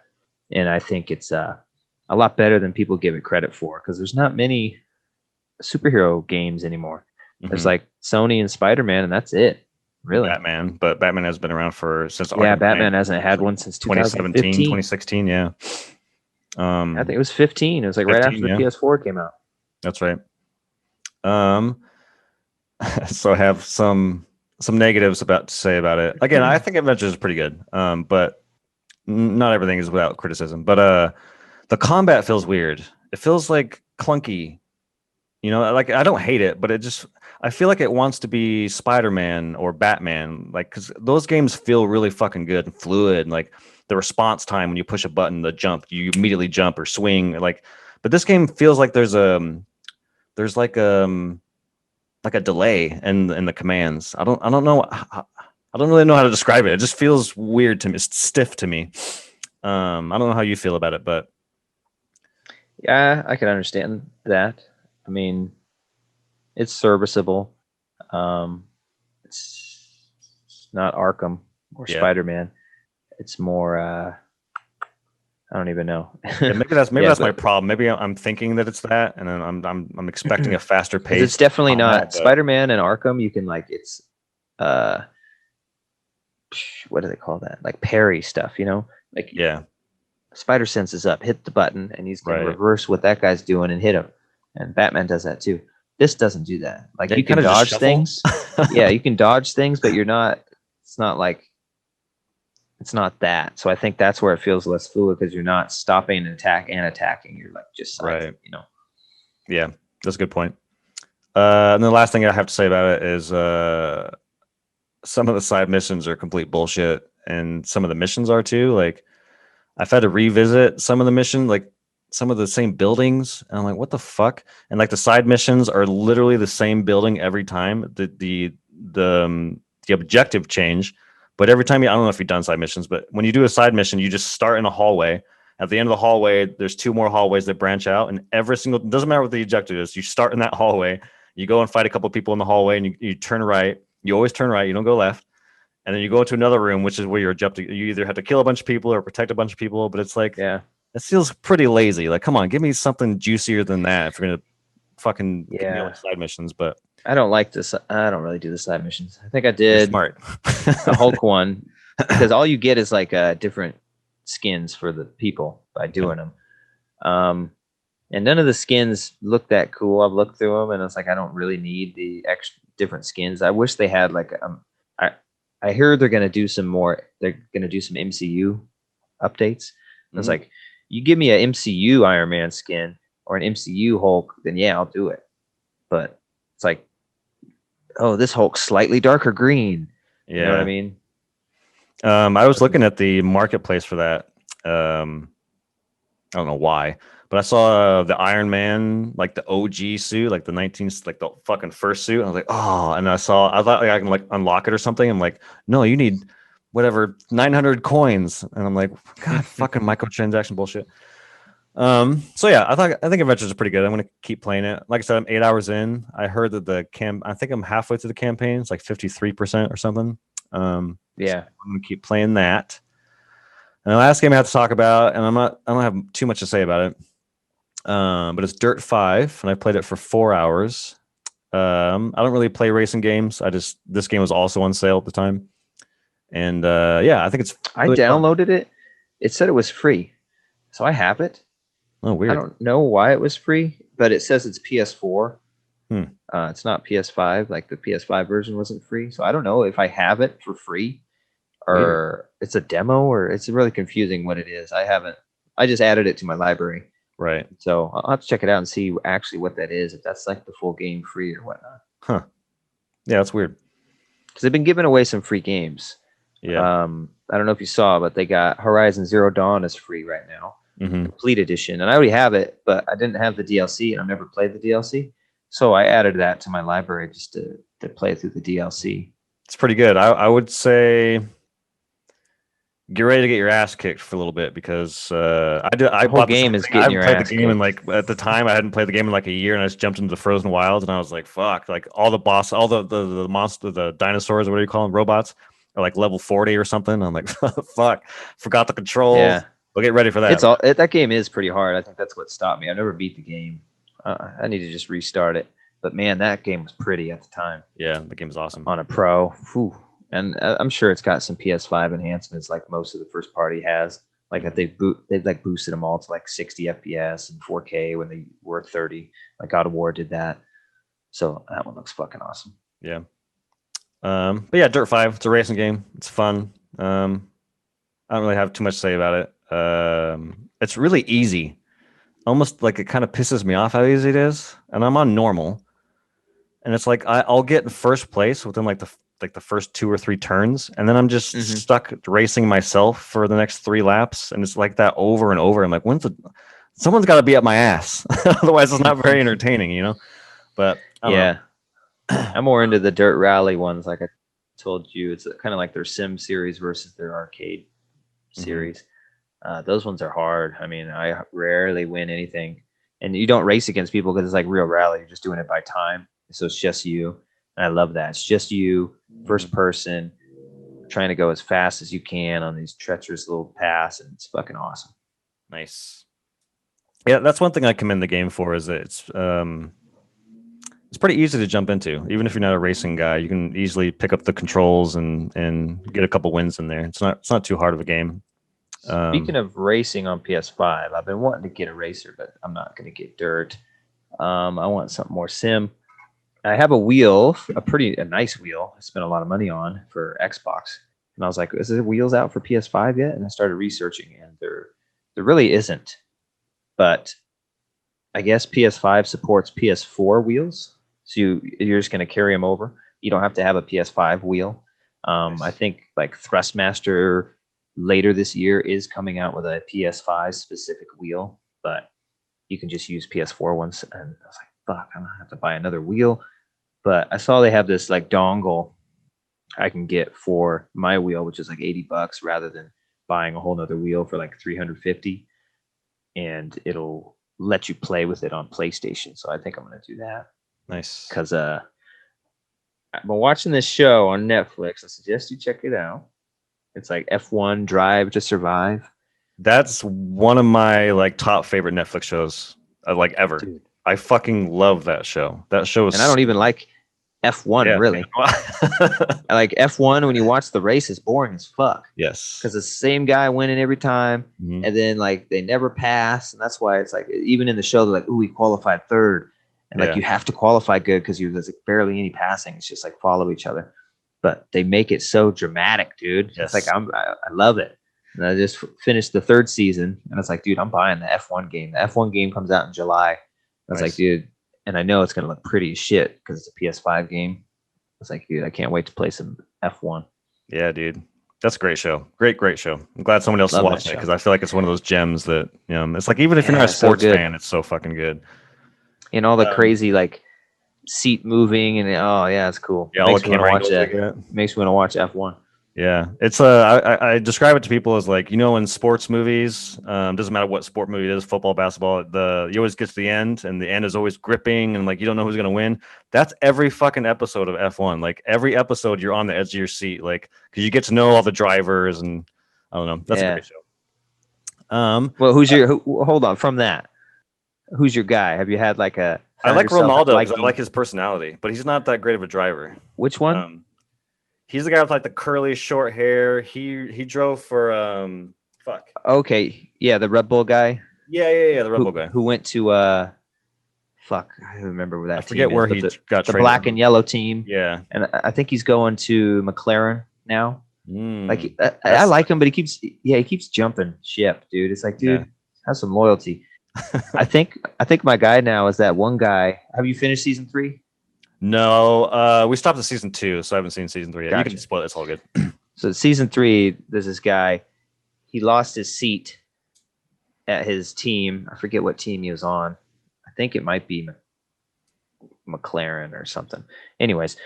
And I think it's a lot better than people give it credit for, because there's not many superhero games anymore. There's like Sony and Spider-Man, and that's it. Really, but Batman has been around since Batman hasn't had one since 2017, 2016. Yeah, I think it was 15. It was like 15, right after the PS4 came out. That's right. So I have some negatives to say about it. Again, I think Avengers is pretty good. But not everything is without criticism. But the combat feels weird. It feels like clunky. Like I don't hate it, but I feel like it wants to be Spider-Man or Batman, like, because those games feel really fucking good and fluid, and like the response time when you push a button, the jump, you immediately jump or swing, like. But this game feels like there's like a delay in the commands. I don't know. I don't really know how to describe it. It just feels weird to me. It's stiff to me. I don't know how you feel about it, but yeah, I can understand that. I mean, it's serviceable. It's not Arkham or Spider-Man. It's more. I don't even know. Maybe that's my problem. Maybe I'm thinking that it's that, and then I'm expecting a faster pace. It's definitely not Spider-Man and Arkham. You can it's what do they call that? Like parry stuff, Like Spider sense is up, hit the button, and he's gonna reverse what that guy's doing and hit him. And Batman does that too. This doesn't do that. Like you can dodge things. Yeah, you can dodge things, but you're not. It's not like. It's not that. So I think that's where it feels less fluid, because you're not stopping and attacking. You're like just Yeah, that's a good point. And the last thing I have to say about it is some of the side missions are complete bullshit, and some of the missions are too. Like I've had to revisit some of the mission, like some of the same buildings, and I'm like, what the fuck? And like the side missions are literally the same building every time. The objective change. But every time I don't know if you've done side missions, but when you do a side mission, you just start in a hallway. At the end of the hallway, there's 2 more hallways that branch out, and doesn't matter what the objective is. You start in that hallway, you go and fight a couple of people in the hallway, and you turn right. You always turn right. You don't go left. And then you go into another room, which is where your objective. You either have to kill a bunch of people or protect a bunch of people. But it's like, it feels pretty lazy. Like, come on, give me something juicier than that if you're gonna fucking give me side missions. But I don't like this. I don't really do the side missions. I think I did smart the Hulk one, because all you get is like different skins for the people by doing them. And none of the skins look that cool. I've looked through them, and it's like I don't really need the extra different skins. I wish they had like I heard they're gonna do some more. They're gonna do some MCU updates. It's like, you give me a MCU Iron Man skin, or an MCU Hulk, then yeah, I'll do it. But it's like, oh, this Hulk's slightly darker green. Yeah. You know what I mean? I was looking at the marketplace for that. I don't know why, but I saw the Iron Man, like the OG suit, like the 19th, like the fucking first suit. I was like, oh, and I thought like I can like unlock it or something. I'm like, no, you need whatever 900 coins, and I'm like, God, fucking microtransaction bullshit. So yeah, I think Adventures is pretty good. I'm gonna keep playing it. Like I said, I'm 8 hours in. I heard that I think I'm halfway through the campaign. It's like 53% or something. Yeah. So I'm gonna keep playing that. And the last game I have to talk about, and I don't have too much to say about it. But it's Dirt 5, and I played it for 4 hours. I don't really play racing games. This game was also on sale at the time. And yeah, I think it's really I downloaded fun. It. It said it was free. So I have it. Oh, weird. I don't know why it was free, but it says it's PS4. It's not PS5. Like the PS5 version wasn't free. So I don't know if I have it for free or it's a demo, or it's really confusing what it is. I just added it to my library. Right. So I'll have to check it out and see actually what that is, if that's like the full game free or whatnot. Huh. Yeah, that's weird. Because they've been giving away some free games. Yeah. I don't know if you saw, but they got Horizon Zero Dawn is free right now. Complete edition. And I already have it, but I didn't have the DLC, and I've never played the DLC. So I added that to my library just to play through the DLC. It's pretty good. I would say get ready to get your ass kicked for a little bit, because I bought the game is getting your ass kicked. The game, and like at the time I hadn't played the game in like a year, and I just jumped into the Frozen Wilds, and I was like, fuck, like all the boss, all the monster, the dinosaurs, or what do you call them, robots, are like level 40 or something. I'm like, fuck, forgot the controls. Yeah. We'll get ready for that. That game is pretty hard. I think that's what stopped me. I never beat the game. I need to just restart it. But man, that game was pretty at the time. Yeah, the game was awesome on a pro. Whew. And I'm sure it's got some PS5 enhancements, like most of the first party has. Like that they've like boosted them all to like 60 FPS and 4K when they were 30. Like God of War did that. So that one looks fucking awesome. Yeah. But yeah, Dirt 5. It's a racing game. It's fun. I don't really have too much to say about it. It's really easy. Almost like it kind of pisses me off how easy it is. And I'm on normal. And it's like I'll get in first place within like the first 2 or 3 turns, and then I'm just stuck racing myself for the next 3 laps, and it's like that over and over. I'm like, someone's got to be up my ass, otherwise it's not very entertaining, you know. But yeah, I'm more into the dirt rally ones. Like I told you, it's kind of like their sim series versus their arcade series. Those ones are hard. I mean, I rarely win anything, and you don't race against people because it's like real rally. You're just doing it by time, so it's just you. And I love that. It's just you, first person, trying to go as fast as you can on these treacherous little paths, and it's fucking awesome. Nice. Yeah, that's one thing I commend the game for, is that it's pretty easy to jump into. Even if you're not a racing guy, you can easily pick up the controls and get a couple wins in there. It's not too hard of a game. Speaking of racing on PS5, I've been wanting to get a racer, but I'm not going to get dirt. I want something more sim. I have a wheel, a nice wheel. I spent a lot of money on for Xbox, and I was like, "Is the wheels out for PS5 yet?" And I started researching, and there really isn't. But I guess PS5 supports PS4 wheels, so you're just going to carry them over. You don't have to have a PS5 wheel. Nice. I think like Thrustmaster later this year is coming out with a PS5 specific wheel, but you can just use PS4 ones. And I was like, fuck, I'm gonna have to buy another wheel. But I saw they have this like dongle I can get for my wheel, which is like $80 rather than buying a whole nother wheel for like $350, and it'll let you play with it on PlayStation. So I think I'm gonna do that. Nice. Because I've been watching this show on Netflix. I suggest you check it out. It's like F1 Drive to Survive. That's one of my like top favorite Netflix shows like ever. Dude. I fucking love that show. That show is, and I don't even like F1 really. Like F1, when you watch the race, is boring as fuck. Yes, because the same guy winning every time, and then like they never pass, and that's why it's like even in the show they're like, "Ooh, we qualified third," and like you have to qualify good because there's like barely any passing. It's just like follow each other, but they make it so dramatic, dude. Yes. It's like I love it. And I just finished the 3rd season, and I was like, dude, I'm buying the F1 game. The F1 game comes out in July. I was like, dude, and I know it's gonna look pretty as shit because it's a PS5 game. I was like, dude, I can't wait to play some F1. Yeah, dude. That's a great show. Great show. I'm glad someone else is watching it because I feel like it's one of those gems that, it's like even if you're not a sports fan, it's so fucking good. And all the crazy like seat moving and it's cool. Yeah, all the camera angles like that. Makes me want to watch F1. Yeah, it's I describe it to people as like, in sports movies, doesn't matter what sport movie it is, football, basketball, you always get to the end, and the end is always gripping, and like you don't know who's gonna win. That's every fucking episode of F1. Like every episode, you're on the edge of your seat, like because you get to know all the drivers, and I don't know. That's a great show. Well, who's your? Hold on, from that, who's your guy? Have you had like a? I like Ronaldo because I like his personality, but he's not that great of a driver. Which one? He's the guy with like the curly short hair. He drove for Okay, yeah, the Red Bull guy. Yeah, the Red Bull guy who went to I remember where that. I forget where he got the black and yellow team. Yeah, and I think he's going to McLaren now. Like I like him, but he keeps jumping ship, dude. It's like, dude, have some loyalty. I think my guy now is that one guy. Have you finished season 3? No, we stopped at season 2, so I haven't seen season 3 yet. Gotcha. You can spoil it. It's all good. So season 3, there's this guy. He lost his seat at his team. I forget what team he was on. I think it might be McLaren or something. Anyways,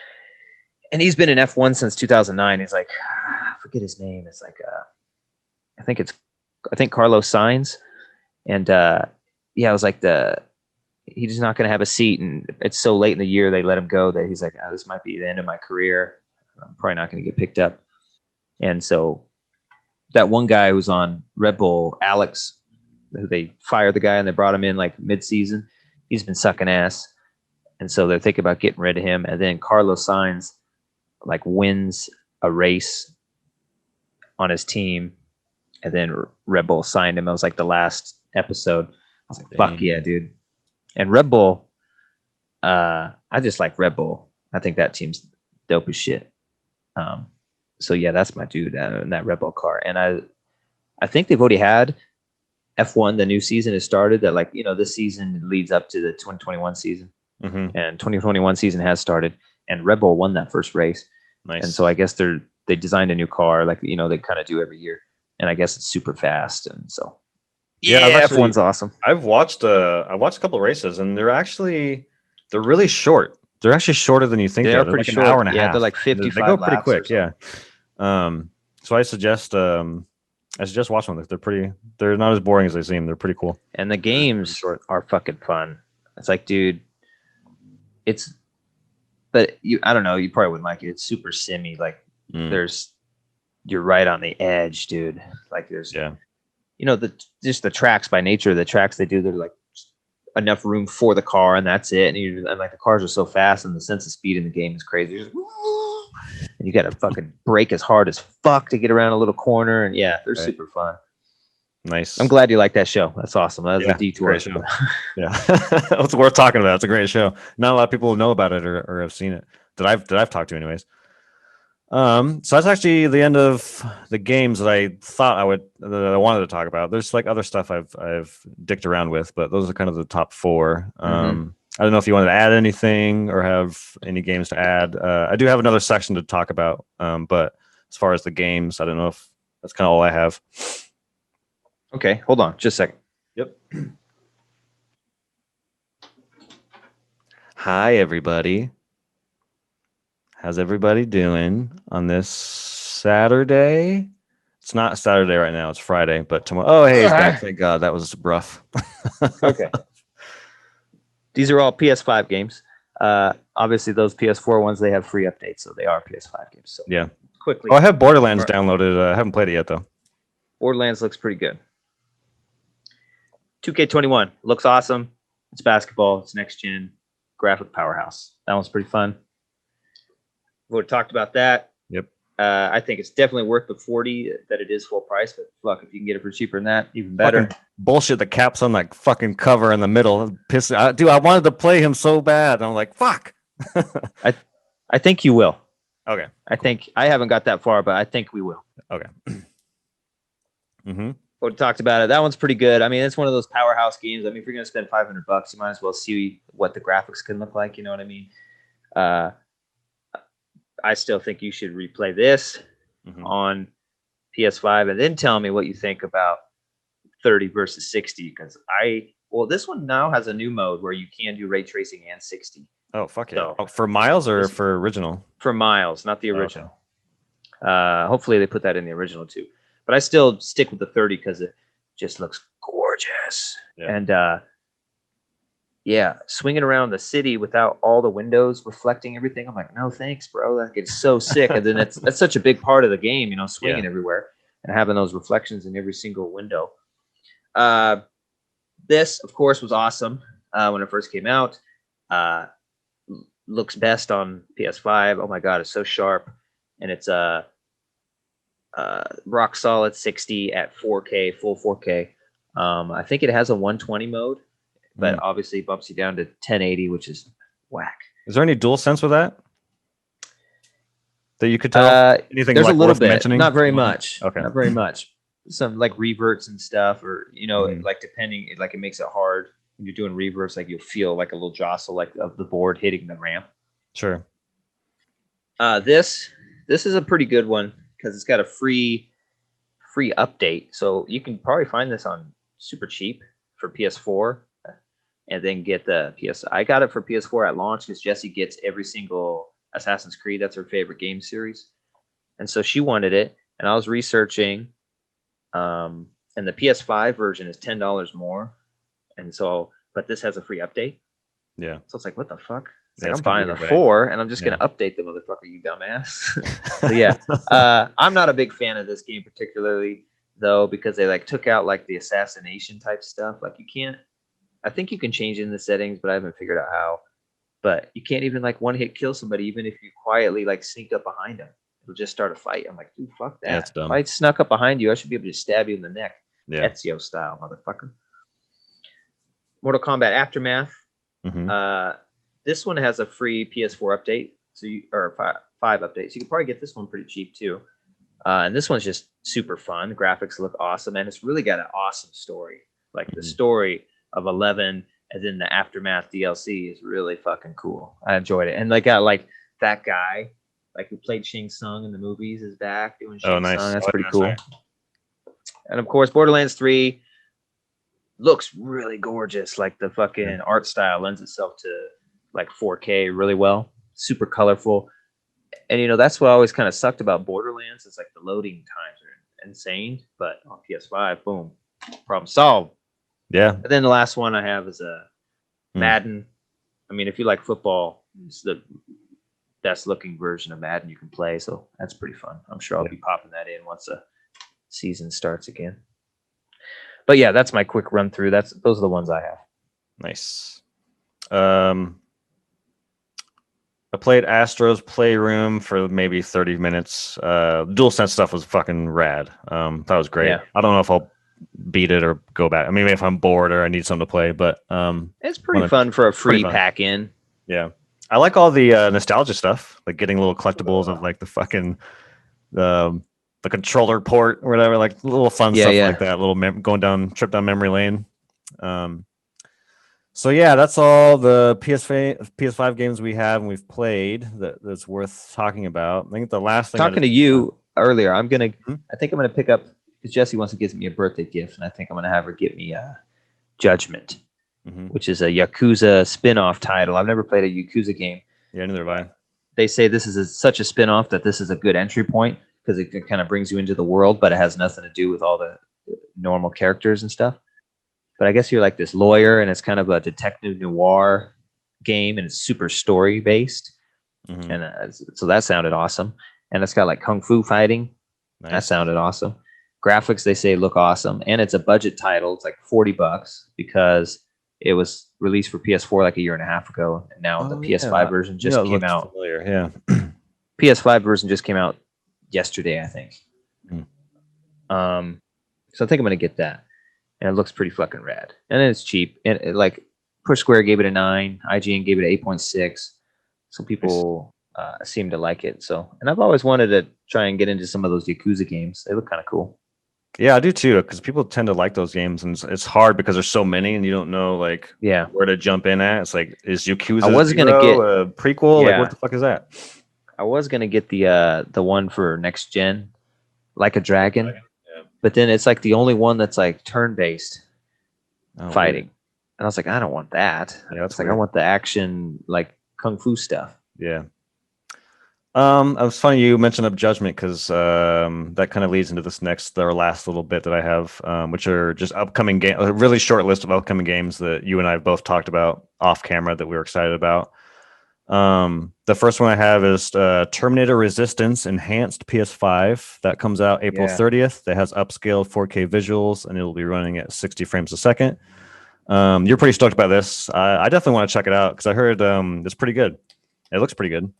and he's been in F1 since 2009. He's like, I forget his name. It's like, I think Carlos Sainz. And I was like, he's not going to have a seat, and it's so late in the year they let him go that he's like, this might be the end of my career. I'm probably not going to get picked up. And so that one guy who's on Red Bull, Alex, who they fired the guy and they brought him in like mid-season, he's been sucking ass. And so they're thinking about getting rid of him. And then Carlos Sainz like wins a race on his team, and then Red Bull signed him. It was like the last episode. I was like, fuck yeah, dude. And Red Bull, I just like Red Bull. I think that team's dope as shit. So yeah, that's my dude in that Red Bull car. And I think they've already had F1. The new season has started. That like, this season leads up to the 2021 season, and 2021 season has started. And Red Bull won that first race. Nice. And so I guess they designed a new car, like they kind of do every year. And I guess it's super fast. And so F1's awesome. I've watched a couple of races, and they're really short. They're actually shorter than you think. They're pretty like short. An hour and a half. They're like 55. They go pretty quick. Yeah. So I suggest watching them. They're not as boring as they seem. They're pretty cool. And the games are fucking fun. It's like, dude, but I don't know. You probably wouldn't like it. It's super simmy. Like you're right on the edge, dude. Like there's, just the tracks by nature, the tracks they do, they're like enough room for the car, and that's it. And like the cars are so fast, and the sense of speed in the game is crazy. And you got to fucking brake as hard as fuck to get around a little corner. And they're super fun. Nice. I'm glad you like that show. That's awesome. That's a detour show. Yeah, it's worth talking about. It's a great show. Not a lot of people know about it or have seen it that I've talked to, anyways. So that's actually the end of the games that I thought that I wanted to talk about. There's like other stuff I've dicked around with, but those are kind of the top 4. I don't know if you wanted to add anything or have any games to add. I do have another section to talk about, but as far as the games, I don't know if that's kind of all I have. Okay, hold on, just a second. Yep. Hi, everybody. How's everybody doing on this Saturday? It's not Saturday right now. It's Friday, but tomorrow. Oh, hey, he's back. Thank God. That was rough. Okay. These are all PS5 games. Obviously, those PS4 ones, they have free updates, so they are PS5 games. So yeah. Quickly. Oh, I have Borderlands downloaded. I haven't played it yet, though. Borderlands looks pretty good. 2K21 looks awesome. It's basketball. It's next gen graphic powerhouse. That one's pretty fun. We talked about that. Yep. I think it's definitely worth the $40 that it is full price, but fuck, if you can get it for cheaper than that, even better. Fucking bullshit. The cap's on that fucking cover in the middle. Dude, I wanted to play him so bad. I'm like, fuck. I think you will. Okay. I think I haven't got that far, but I think we will. Okay. Mm-hmm. We talked about it. That one's pretty good. I mean, it's one of those powerhouse games. I mean, if you're gonna spend $500, you might as well see what the graphics can look like. You know what I mean? I still think you should replay this on PS5 and then tell me what you think about 30 versus 60. Because this one now has a new mode where you can do ray tracing and 60. Oh, fuck yeah. So, for Miles or for original? For Miles, not the original. Okay. Hopefully they put that in the original too. But I still stick with the 30 because it just looks gorgeous. Yeah. And swinging around the city without all the windows reflecting everything. I'm like, no thanks, bro. That gets so sick. And then that's such a big part of the game, you know, swinging everywhere and having those reflections in every single window. This, of course, was awesome when it first came out. Looks best on PS5. Oh my god, it's so sharp, and it's rock solid 60 at 4K, full 4K. I think it has a 120 mode, but obviously bumps you down to 1080, which is whack. Is there any DualSense with that you could tell? Anything there's like a little worth bit, mentioning? Not very much. Okay, not very much. Some like reverts and stuff, or like depending, like it makes it hard when you're doing reverts. Like you'll feel like a little jostle, like of the board hitting the ramp. Sure. This is a pretty good one because it's got a free update, so you can probably find this on super cheap for PS4, and then get the PS. I got it for PS4 at launch because Jessie gets every single Assassin's Creed. That's her favorite game series, and so she wanted it. And I was researching. And the PS5 version is $10 more, and so, but this has a free update. Yeah. So it's like, what the fuck? It's like, I'm buying the 4, and I'm just gonna update the motherfucker, you dumbass. So yeah, I'm not a big fan of this game particularly, though, because they like took out like the assassination type stuff. Like you can't. I think you can change in the settings, but I haven't figured out how. But you can't even like one hit kill somebody, even if you quietly like sneak up behind them. It'll just start a fight. I'm like, dude, fuck that. Yeah, that's dumb. If I snuck up behind you, I should be able to stab you in the neck. Yeah. Ezio style, motherfucker. Mortal Kombat Aftermath. This one has a free PS4 update, or 5 updates. You can probably get this one pretty cheap too. And this one's just super fun. The graphics look awesome, and it's really got an awesome story. Like the story of 11, and then the Aftermath DLC is really fucking cool. I enjoyed it, and like got like that guy. Like who played Shang Tsung in the movies is back doing Shang Tsung. That's pretty cool. Right. And of course, Borderlands 3 looks really gorgeous. Like the fucking art style lends itself to like 4K really well. Super colorful. And that's what always kind of sucked about Borderlands is like the loading times are insane. But on PS5, boom, problem solved. Yeah. And then the last one I have is a Madden. I mean, if you like football, it's the best looking version of Madden you can play, so that's pretty fun. I'm sure I'll be popping that in once the season starts again. But yeah, that's my quick run through. Those are the ones I have. Nice. I played Astro's Playroom for maybe 30 minutes. DualSense stuff was fucking rad. That was great. Yeah. I don't know if I'll beat it or go back. I mean, if I'm bored or I need something to play, but it's pretty fun for a free pack in. Yeah. I like all the nostalgia stuff, like getting little collectibles of like the fucking the controller port or whatever, like little fun stuff like that. Little trip down memory lane. So yeah, that's all the PS5 games we have and we've played that's worth talking about. I think the last thing talking to you earlier, I think I'm gonna pick up because Jessie wants to give me a birthday gift, and I think I'm gonna have her get me Judgment. Which is a Yakuza spin-off title. I've never played a Yakuza game. Yeah, neither have I. They say this is such a spin-off that this is a good entry point because it kind of brings you into the world, but it has nothing to do with all the normal characters and stuff. But I guess you're like this lawyer, and it's kind of a detective noir game, and it's super story-based. And so that sounded awesome. And it's got like kung fu fighting. Nice. That sounded awesome. Graphics, they say, look awesome. And it's a budget title. It's like $40 because it was released for PS4 like a year and a half ago, and now the PS5 version just came out. Familiar. Yeah, PS5 version just came out yesterday, I think. So I think I'm gonna get that, and it looks pretty fucking rad, and it's cheap. And like Push Square gave it a 9, IGN gave it an 8.6. Some people seem to like it. So, and I've always wanted to try and get into some of those Yakuza games. They look kind of cool. Yeah, I do too, because people tend to like those games, and it's hard because there's so many, and you don't know like Yeah, where to jump in at. It's like, is I Yakuza was gonna Zero get a prequel? Like, what yeah, the fuck is that? I was gonna get the one for next gen, like a dragon, Yeah. but then it's like the only one that's like turn based Oh, weird. fighting, and I was like, I don't want that. Yeah, that's It's like I weird. want the action like kung fu stuff. Yeah. It was funny you mentioned Up Judgment because that kind of leads into this next, or last little bit that I have, which are just upcoming game, a really short list of upcoming games that you and I have both talked about off camera that we were excited about. The first one I have is Terminator Resistance Enhanced PS5. That comes out April Yeah. 30th. That has upscaled 4K visuals and it'll be running at 60 frames a second. You're pretty stoked about this. I definitely want to check it out because I heard it's pretty good. It looks pretty good.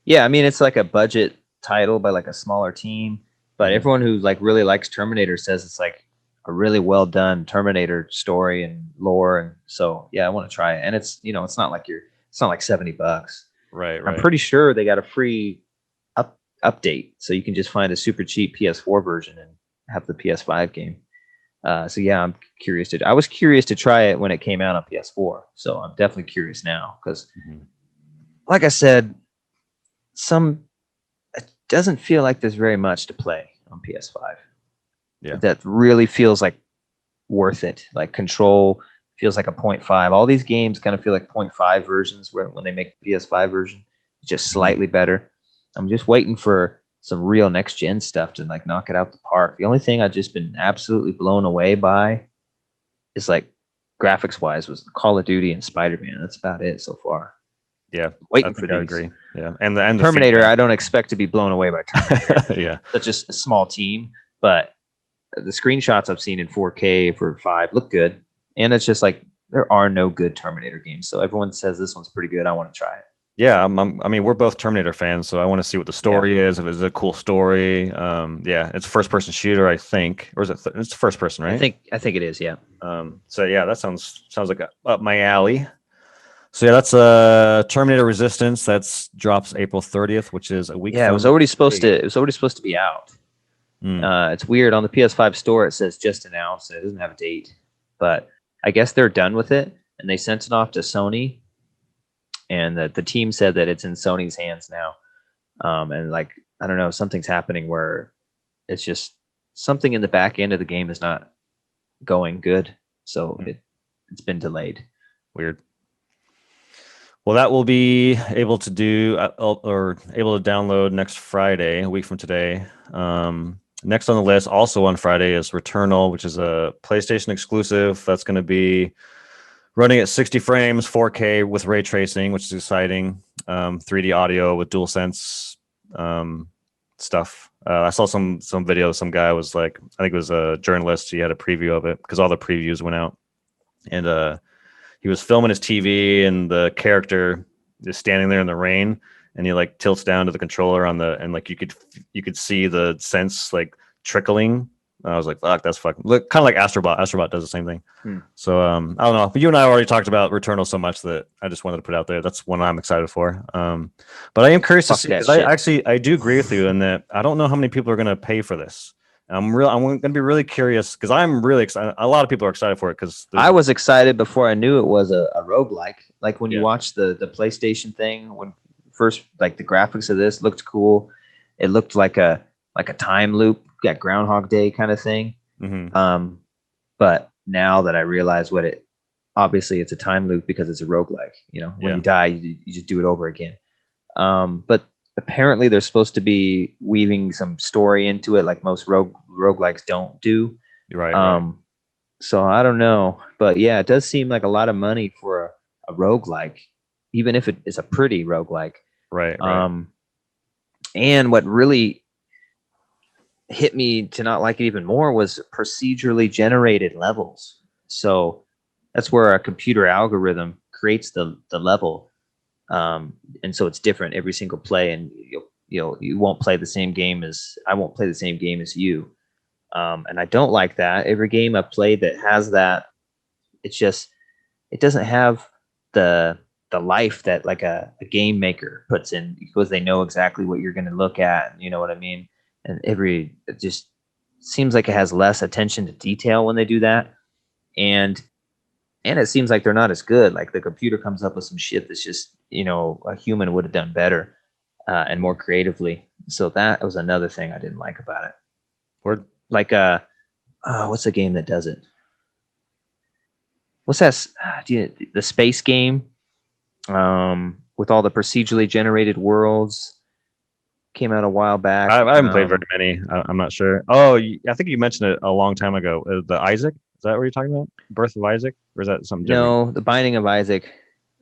Yeah, I mean it's like a budget title by like a smaller team, but Mhm. everyone who like really likes Terminator says it's like a really well done Terminator story and lore, and so yeah, I want to try it. And it's it's not like it's not like $70. Right, I'm right. pretty sure they got a free update, so you can just find a super cheap PS4 version and have the PS5 game. So yeah, I was curious to try it when it came out on PS4, so I'm definitely curious now because, Mhm. like I said, some it doesn't feel like there's very much to play on PS5. Yeah. That really feels like worth it. Like Control feels like a point 0.5. All these games kind of feel like 0.5 versions where when they make the PS5 version, it's just Mhm. slightly better. I'm just waiting for some real next gen stuff to like knock it out the park. The only thing I've just been absolutely blown away by is like graphics wise was Call of Duty and Spider-Man. That's about it so far. Yeah, I Waiting for think I these. agree. Yeah, and the Terminator, feedback. I don't expect to be blown away by Terminator. Yeah, Such a small team, but the screenshots I've seen in 4K for 5 look good. And it's just like there are no good Terminator games. So everyone says this one's pretty good. I want to try it. yeah. I mean, we're both Terminator fans, so I want to see what the Yeah. story is. If it's a cool story, yeah, it's a first person shooter, I think, or is it? It's first person, right? I think it is, yeah. So yeah, that sounds like up my alley. So yeah, that's Terminator Resistance. That's drops April 30th, which is a week Yeah, from it was already supposed to be out. Mm. It's weird on the PS5 store it says just announced. It doesn't have a date. But I guess they're done with it and they sent it off to Sony, and the team said that it's in Sony's hands now. And like I don't know, something's happening where it's just something in the back end of the game is not going good, so it's been delayed. Weird. Well, that will be able to do or able to download next Friday, a week from today. Next on the list, also on Friday, is Returnal, which is a PlayStation exclusive. That's going to be running at 60 frames, 4K with ray tracing, which is exciting. 3D audio with DualSense stuff. I saw some video. Some guy was like, I think it was a journalist. He had a preview of it because all the previews went out, and he was filming his TV, and the character is standing there in the rain, and he like tilts down to the controller and like you could see the sense like trickling. I was like, fuck, that's fucking look kind of like Astrobot. Astrobot does the same thing. So I don't know, but you and I already talked about Returnal so much that I just wanted to put out there. That's one I'm excited for. But I am curious to Fuck see that because I shit. actually I do agree with you in that I don't know how many people are going to pay for this. I'm going to be really curious because I'm really excited. A lot of people are excited for it because I was excited before I knew it was a roguelike. Like when you Yeah. watch the PlayStation thing, when first like the graphics of this looked cool. It looked like a time loop, that Groundhog Day kind of thing. Mhm. But now that I realize what it obviously it's a time loop because it's a roguelike. When Yeah. you die, you just do it over again. But apparently they're supposed to be weaving some story into it, like most roguelikes don't do. You're right. So I don't know, but yeah, it does seem like a lot of money for a roguelike, even if it is a pretty roguelike. Right. And what really hit me to not like it even more was procedurally generated levels. So that's where a computer algorithm creates the level, and so it's different every single play, and you won't play the same game as I won't play the same game as you. And I don't like that. Every game I've played that has that, it's just it doesn't have the life that like a game maker puts in because they know exactly what you're going to look at. You know what I mean? And it just seems like it has less attention to detail when they do that, and it seems like they're not as good. Like the computer comes up with some shit that's just, a human would have done better and more creatively. So that was another thing I didn't like about it. Word. Like what's the game that does it? What's that? The space game with all the procedurally generated worlds came out a while back. I haven't played very many. I'm not sure. Oh, I think you mentioned it a long time ago. The Isaac? Is that what you're talking about? Birth of Isaac? Or is that something different? No, The Binding of Isaac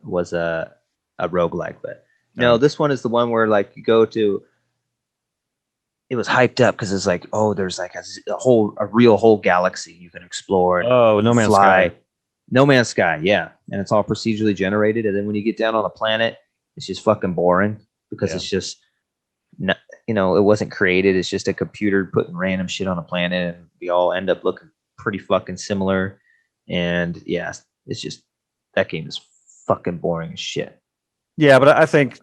was a roguelike, but no, this one is the one where like you go to. It was hyped up because it's like, oh, there's like a real whole galaxy you can explore. Oh, No Man's Sky. No Man's Sky, yeah, and it's all procedurally generated. And then when you get down on a planet, it's just fucking boring because it's just, it wasn't created. It's just a computer putting random shit on a planet, and we all end up looking pretty fucking similar. And yeah, it's just that game is fucking boring as shit. Yeah, but I think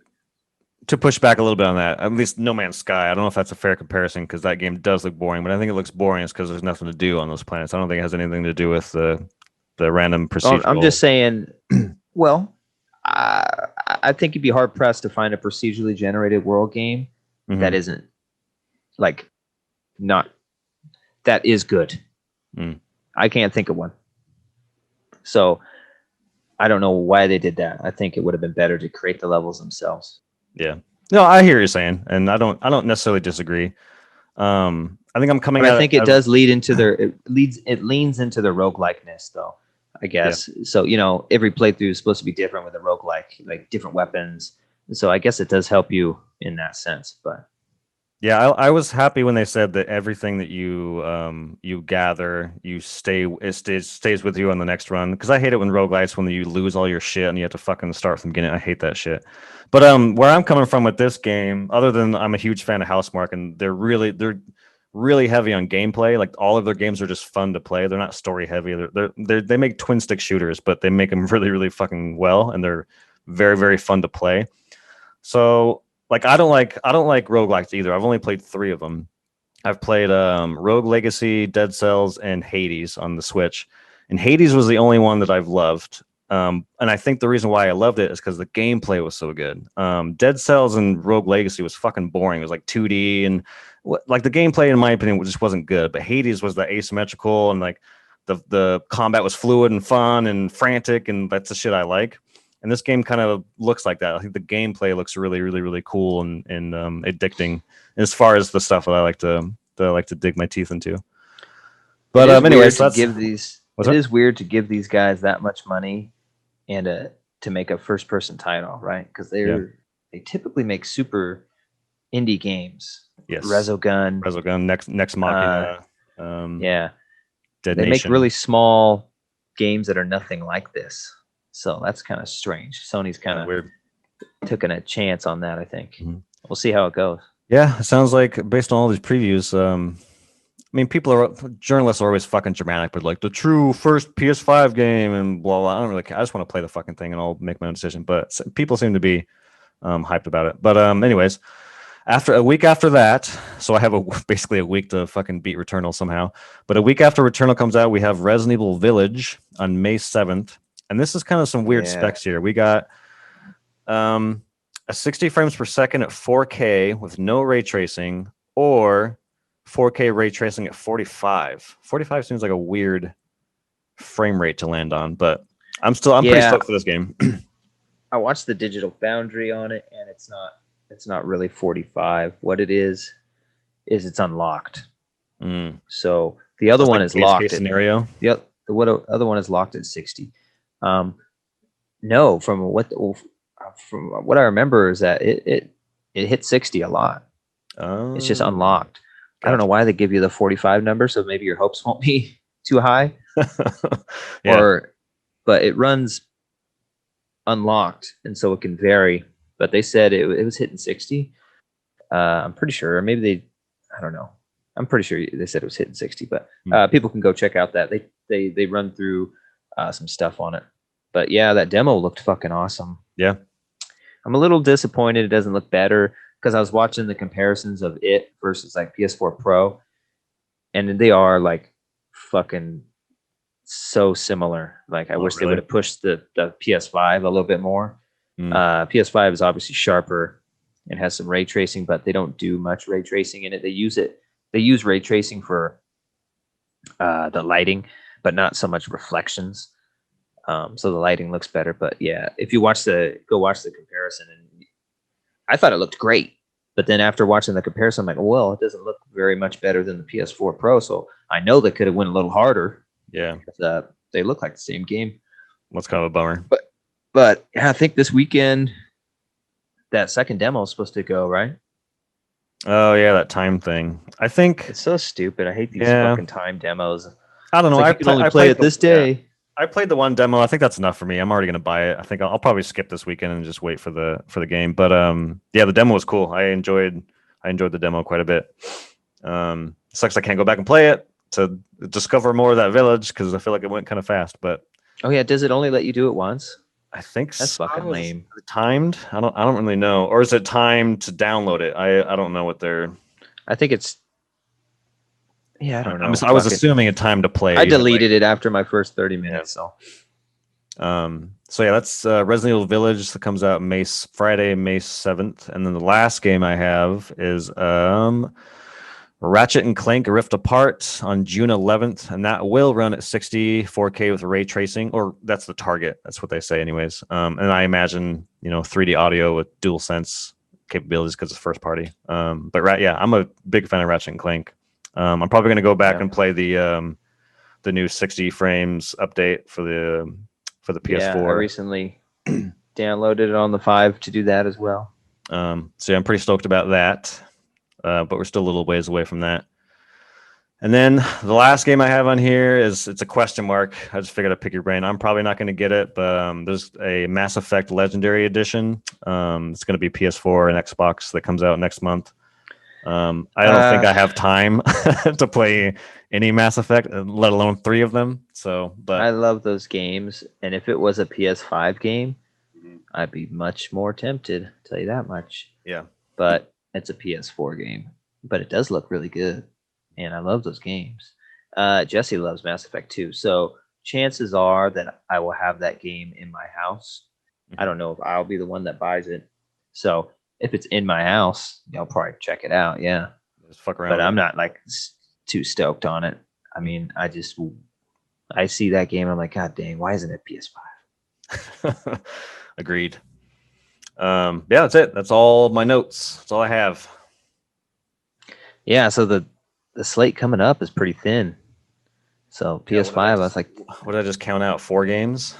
to push back a little bit on that, at least No Man's Sky, I don't know if that's a fair comparison because that game does look boring, but I think it looks boring because there's nothing to do on those planets. I don't think it has anything to do with the random procedural. I'm just saying, well, I think you'd be hard pressed to find a procedurally generated world game that isn't like that is good. I can't think of one. So I don't know why they did that. I think it would have been better to create the levels themselves. Yeah. No, I hear you saying, and I don't necessarily disagree. I think I'm coming. But I think it does lead into it leans into their roguelikeness though, I guess. Yeah. So, every playthrough is supposed to be different with a roguelike, like different weapons. So I guess it does help you in that sense. But yeah, I was happy when they said that everything that you gather, it stays with you on the next run. Because I hate it when roguelites, when you lose all your shit and you have to fucking start from the beginning. I hate that shit. But where I'm coming from with this game, other than I'm a huge fan of Housemarque, and they're really heavy on gameplay. Like all of their games are just fun to play. They're not story heavy. They make twin stick shooters, but they make them really, really fucking well, and they're very, very fun to play. So like I don't like roguelikes either. I've only played 3 of them. I've played Rogue Legacy, Dead Cells, and Hades on the Switch. And Hades was the only one that I've loved. And I think the reason why I loved it is because the gameplay was so good. Dead Cells and Rogue Legacy was fucking boring. It was like 2D, and like the gameplay, in my opinion, just wasn't good. But Hades was the asymmetrical, and like the combat was fluid and fun and frantic, and that's the shit I like. And this game kind of looks like that. I think the gameplay looks really, really, really cool and addicting as far as the stuff that I like to dig my teeth into. But anyways, it is weird to give these guys that much money and to make a first-person title, right? Because they typically make super indie games. Yes, Resogun, Next Machina. Dead Nation. Make really small games that are nothing like this. So that's kind of strange. Sony's kind of weird. Taking a chance on that, I think. Mm-hmm. We'll see how it goes. Yeah, it sounds like based on all these previews, journalists are always fucking dramatic, but like the true first PS5 game and blah blah. I don't really care. I just want to play the fucking thing and I'll make my own decision. But people seem to be hyped about it. But anyways, after a week after that, so I have basically a week to fucking beat Returnal somehow. But a week after Returnal comes out, we have Resident Evil Village on May 7th. And this is kind of some weird specs here. We got a 60 frames per second at 4K with no ray tracing, or 4K ray tracing at 45. 45 seems like a weird frame rate to land on, but I'm pretty stoked for this game. I watched the Digital Foundry on it, and it's not really 45. What it is it's unlocked. So the other one is locked. Scenario. The other one is locked at 60. No, from what I remember is that it hit 60 a lot. Oh, it's just unlocked. Gotcha. I don't know why they give you the 45 number, so maybe your hopes won't be too high. But it runs unlocked, and so it can vary. But they said it was hitting 60. I'm pretty sure, or maybe I don't know. I'm pretty sure they said it was hitting 60, but people can go check out that they run through some stuff on it. But yeah, that demo looked fucking awesome. Yeah. I'm a little disappointed it doesn't look better because I was watching the comparisons of it versus like PS4 Pro. and they are like fucking so similar. Like I wish they would have pushed the PS5 a little bit more. PS5 is obviously sharper and has some ray tracing, but they don't do much ray tracing in it. They use ray tracing for the lighting, but not so much reflections. So the lighting looks better. But yeah, if you go watch the comparison, and I thought it looked great. But then after watching the comparison, I'm like, well, it doesn't look very much better than the PS4 Pro. So I know they could have went a little harder. Yeah, they look like the same game. That's kind of a bummer. But yeah, I think this weekend that second demo is supposed to go, right? Oh yeah, that time thing. I think it's so stupid. I hate these fucking time demos. I don't know. Like you can only play it this day. Yeah. I played the one demo. I think that's enough for me. I'm already gonna buy it. I think I'll probably skip this weekend and just wait for the game. But yeah, the demo was cool. I enjoyed the demo quite a bit. Sucks I can't go back and play it to discover more of that village because I feel like it went kind of fast. But oh yeah, does it only let you do it once? I think that's fucking lame. Timed? I don't really know. Or is it timed to download it? I don't know what they're. I think it's. Yeah, I don't know. I was assuming a time to play. I deleted it after my first 30 minutes. Yeah. So yeah, that's Resident Evil Village that comes out Friday, May 7th, and then the last game I have is Ratchet and Clank Rift Apart on June 11th, and that will run at 60 4K with ray tracing, or that's the target. That's what they say, anyways. And I imagine 3D audio with DualSense capabilities because it's first party. But yeah, I'm a big fan of Ratchet and Clank. I'm probably going to go back and play the new 60 frames update for the PS4. Yeah, I recently downloaded it on the 5 to do that as well. So yeah, I'm pretty stoked about that. But we're still a little ways away from that. And then the last game I have on here it's a question mark. I just figured I'd pick your brain. I'm probably not going to get it, but there's a Mass Effect Legendary Edition. It's going to be PS4 and Xbox that comes out next month. I don't think I have time to play any Mass Effect, let alone 3 of them. So, but I love those games, and if it was a PS5 game, I'd be much more tempted. I'll tell you that much. Yeah, but it's a PS4 game, but it does look really good, and I love those games. Jesse loves Mass Effect too, so chances are that I will have that game in my house. I don't know if I'll be the one that buys it, so if it's in my house, I'll probably check it out. Yeah, just fuck around. But I'm not like too stoked on it. I mean, I see that game, I'm like, God dang, why isn't it PS5? Agreed. Yeah, that's it. That's all my notes. That's all I have. Yeah, so the slate coming up is pretty thin. So PS5, I was like, what did I just count out? 4 games?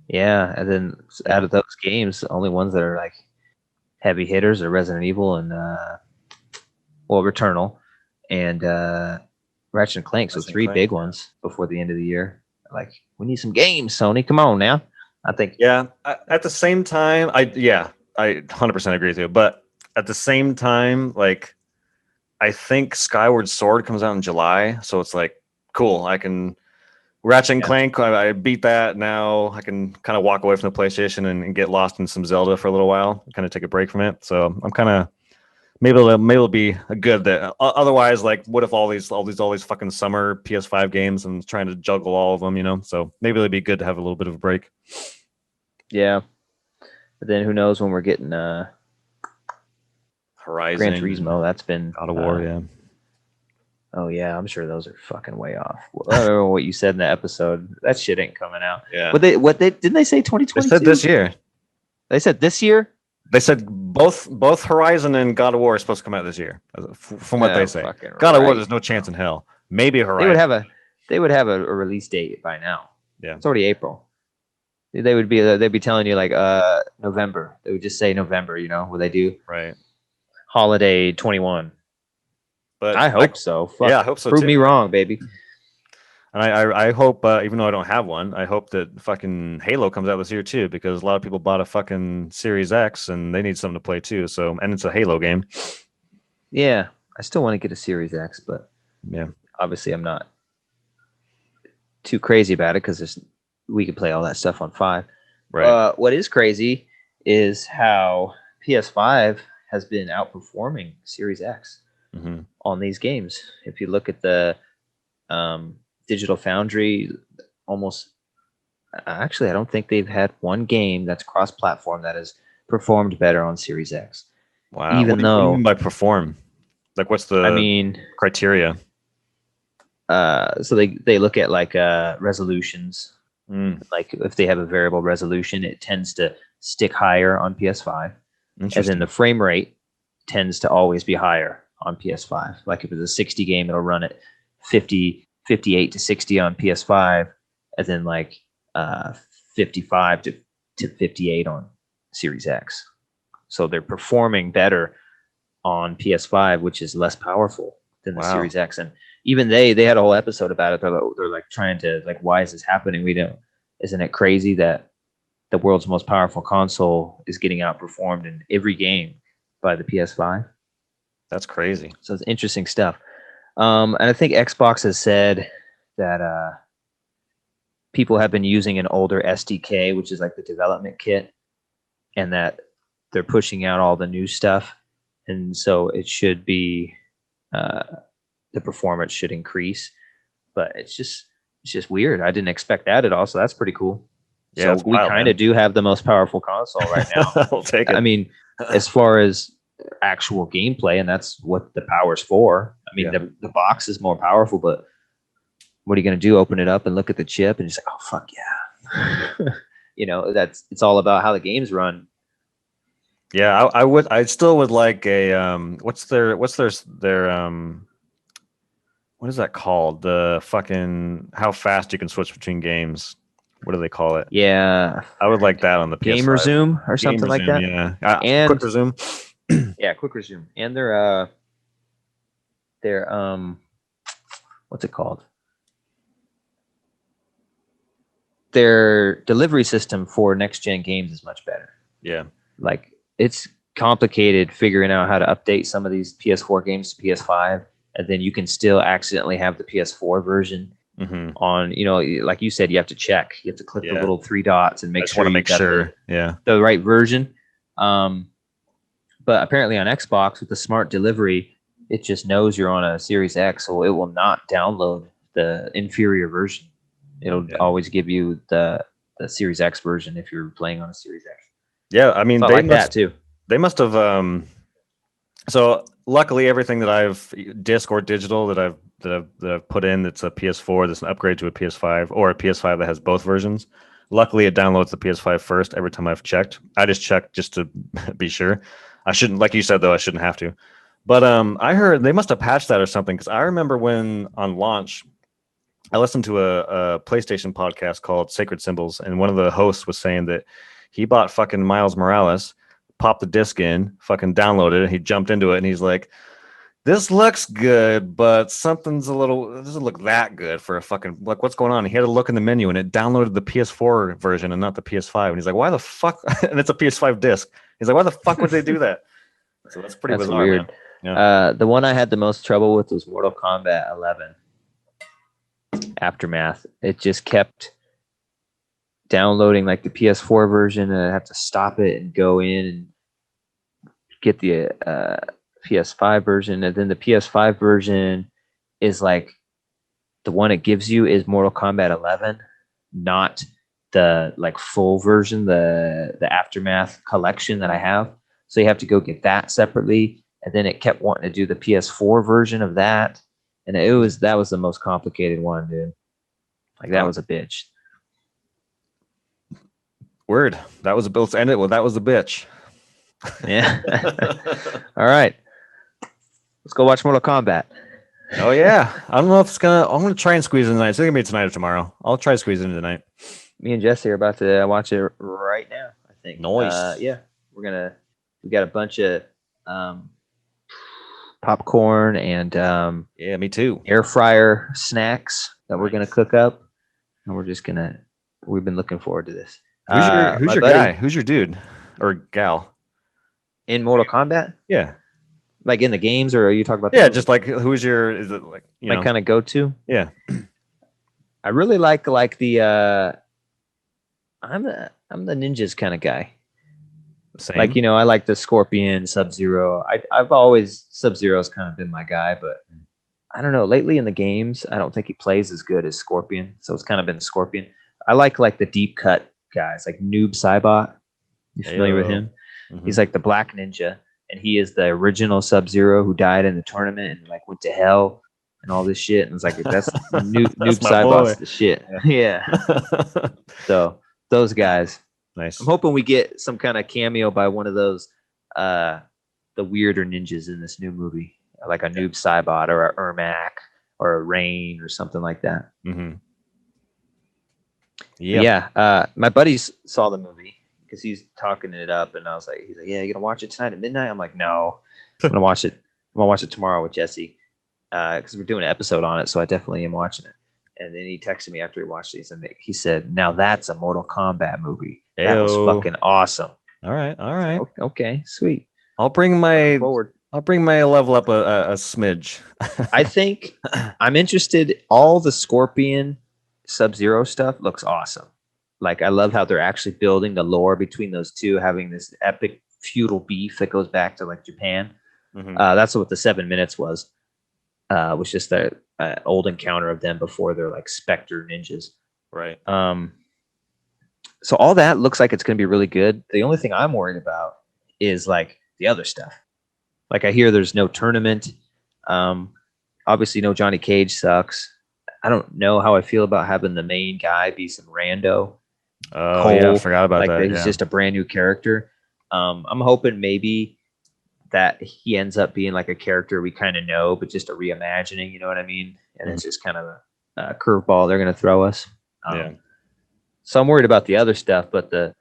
Yeah, and then out of those games, the only ones that are like heavy hitters are Resident Evil and Returnal and Ratchet and Clank. So 3 big ones before the end of the year. Like, we need some games, Sony. Come on now. I think. Yeah. At the same time, I 100% agree with you. But at the same time, like, I think Skyward Sword comes out in July, so it's like, cool. I can Ratchet and Clank. I beat that. Now I can kind of walk away from the PlayStation and get lost in some Zelda for a little while, kind of take a break from it. So I'm kind of maybe it'll be a good that. Otherwise, like, what if all these fucking summer PS5 games and trying to juggle all of them, So maybe it'd be good to have a little bit of a break. Yeah, but then who knows when we're getting Horizon, Gran Turismo. That's been God of War. Yeah. Oh yeah, I'm sure those are fucking way off. I don't know what you said in the episode. That shit ain't coming out. Yeah. What they didn't they say 2022? They said this year. They said this year. They said both Horizon and God of War are supposed to come out this year, from what they say. God of War, there's no chance in hell. Maybe Horizon. They would have a release date by now. Yeah, it's already April. They'd be telling you like November. They would just say November. What they do? Right. Holiday 21. But I hope so. Yeah, I hope so. Prove me wrong, baby. And I hope, even though I don't have one, I hope that fucking Halo comes out this year too, because a lot of people bought a fucking Series X and they need something to play too. So, and it's a Halo game. Yeah, I still want to get a Series X, but yeah, obviously I'm not too crazy about it because we could play all that stuff on 5. Right. What is crazy is how PS5 has been outperforming Series X. on these games. If you look at the Digital Foundry, almost actually, I don't think they've had one game that's cross-platform that has performed better on Series X. Wow. Even what do you though, mean by perform? Like, what's the criteria? So they look at like resolutions. Like if they have a variable resolution, it tends to stick higher on PS5. As in the frame rate tends to always be higher on PS5. Like if it's a 60 game, it'll run at 58 to 60 on PS5, and then like 55 to 58 on Series X. So they're performing better on PS5, which is less powerful than the Series X. And even they had a whole episode about it. They're like trying to like, why is this happening? Isn't it crazy that the world's most powerful console is getting outperformed in every game by the PS5? That's crazy. So it's interesting stuff. And I think Xbox has said that people have been using an older SDK, which is like the development kit, and that they're pushing out all the new stuff. And so it should be, the performance should increase. But it's just weird. I didn't expect that at all. So that's pretty cool. Yeah, so we kind of do have the most powerful console right now. I'll take it. I mean, as far as actual gameplay, and that's what the power's for. I mean, the box is more powerful, but what are you going to do? Open it up and look at the chip and just like, oh, fuck yeah. It's all about how the games run. Yeah, I still would like a what's their what is that called? The fucking how fast you can switch between games. What do they call it? Yeah, I would like that on the PS5. Game Resume or something like that. Yeah, and Quick Resume. Yeah, Quick Resume. And their what's it called? Their delivery system for next gen games is much better. Yeah, like it's complicated figuring out how to update some of these PS4 games to PS5, and then you can still accidentally have the PS4 version on. Like you said, you have to check. You have to click the little 3 dots and make sure the right version. But apparently on Xbox with the smart delivery, it just knows you're on a Series X, so it will not download the inferior version. It'll always give you the Series X version if you're playing on a Series X. Yeah, I mean, they that too. They must have. So luckily, everything that I've disc or digital that I've put in that's a PS4 that's an upgrade to a PS5 or a PS5 that has both versions. Luckily, it downloads the PS5 first every time I've checked. I just checked just to be sure. I shouldn't, like you said though, I shouldn't have to. But I heard they must have patched that or something, because I remember when on launch, I listened to a PlayStation podcast called Sacred Symbols, and one of the hosts was saying that he bought fucking Miles Morales, popped the disc in, fucking downloaded it, he jumped into it, and he's like, this looks good, but something's it doesn't look that good for a fucking, like, what's going on? He had to look in the menu, and it downloaded the PS4 version and not the PS5. And he's like, why the fuck? And it's a PS5 disc. He's like, why the fuck would they do that? So that's pretty bizarre, weird. Man. Yeah. The one I had the most trouble with was Mortal Kombat 11 Aftermath. It just kept downloading like the PS4 version, and I have to stop it and go in and get the PS5 version, and then the PS5 version is like the one it gives you is Mortal Kombat 11, not the like full version, the Aftermath collection that I have. So you have to go get that separately, and then it kept wanting to do the PS4 version of that, and that was the most complicated one, dude. Like that was a bitch. Word. That was a bitch. Let's end it. Well, that was a bitch. Yeah. All right. Let's go watch Mortal Kombat. Oh yeah. I don't know if I'm gonna try and squeeze it tonight. It's gonna be tonight or tomorrow. I'll try to squeeze it in tonight. Me and Jesse are about to watch it right now, I think. Nice. Yeah. We got a bunch of popcorn and yeah, me too. Air fryer snacks that we're gonna cook up. And we've been looking forward to this. Who's your guy? Who's your dude or gal? In Mortal Kombat? Yeah. Like in the games, or are you talking about? Yeah, just like is it like my kind of go to? Yeah. I really like the I'm the ninjas kind of guy. Same. Like, I like the Scorpion, Sub-Zero. I've always Sub-Zero's kind of been my guy, but I don't know. Lately in the games, I don't think he plays as good as Scorpion, so it's kind of been Scorpion. I like the deep cut guys, like Noob Saibot. You familiar with him? Mm-hmm. He's like the Black Ninja, and he is the original Sub-Zero who died in the tournament and like went to hell and all this shit. And it's like that's Noob Saibot's the shit. Yeah. So those guys. Nice. I'm hoping we get some kind of cameo by one of those the weirder ninjas in this new movie, like a Noob Saibot or a Ermac or a Rain or something like that. Mm-hmm. Yeah. My buddies saw the movie because he's talking it up, and he's like, yeah, you gonna watch it tonight at midnight? I'm like, no, I'm gonna watch it. I'm gonna watch it tomorrow with Jesse because we're doing an episode on it, so I definitely am watching it. And then he texted me after he watched it. He said, now that's a Mortal Kombat movie. That was fucking awesome. All right. Okay, sweet. I'll bring my level up a smidge. I think I'm interested. All the Scorpion Sub-Zero stuff looks awesome. Like, I love how they're actually building the lore between those two, having this epic feudal beef that goes back to like Japan. Mm-hmm. That's what the 7 minutes was just the old encounter of them before they're like Spectre ninjas. Right. So all that looks like it's going to be really good. The only thing I'm worried about is like the other stuff. Like, I hear there's no tournament. Obviously no Johnny Cage sucks. I don't know how I feel about having the main guy be some rando. Oh, Cole, yeah, I forgot about that. He's just a brand new character. I'm hoping maybe that he ends up being like a character we kind of know, but just a reimagining, you know what I mean? And it's just kind of a curveball they're going to throw us. So I'm worried about the other stuff, but the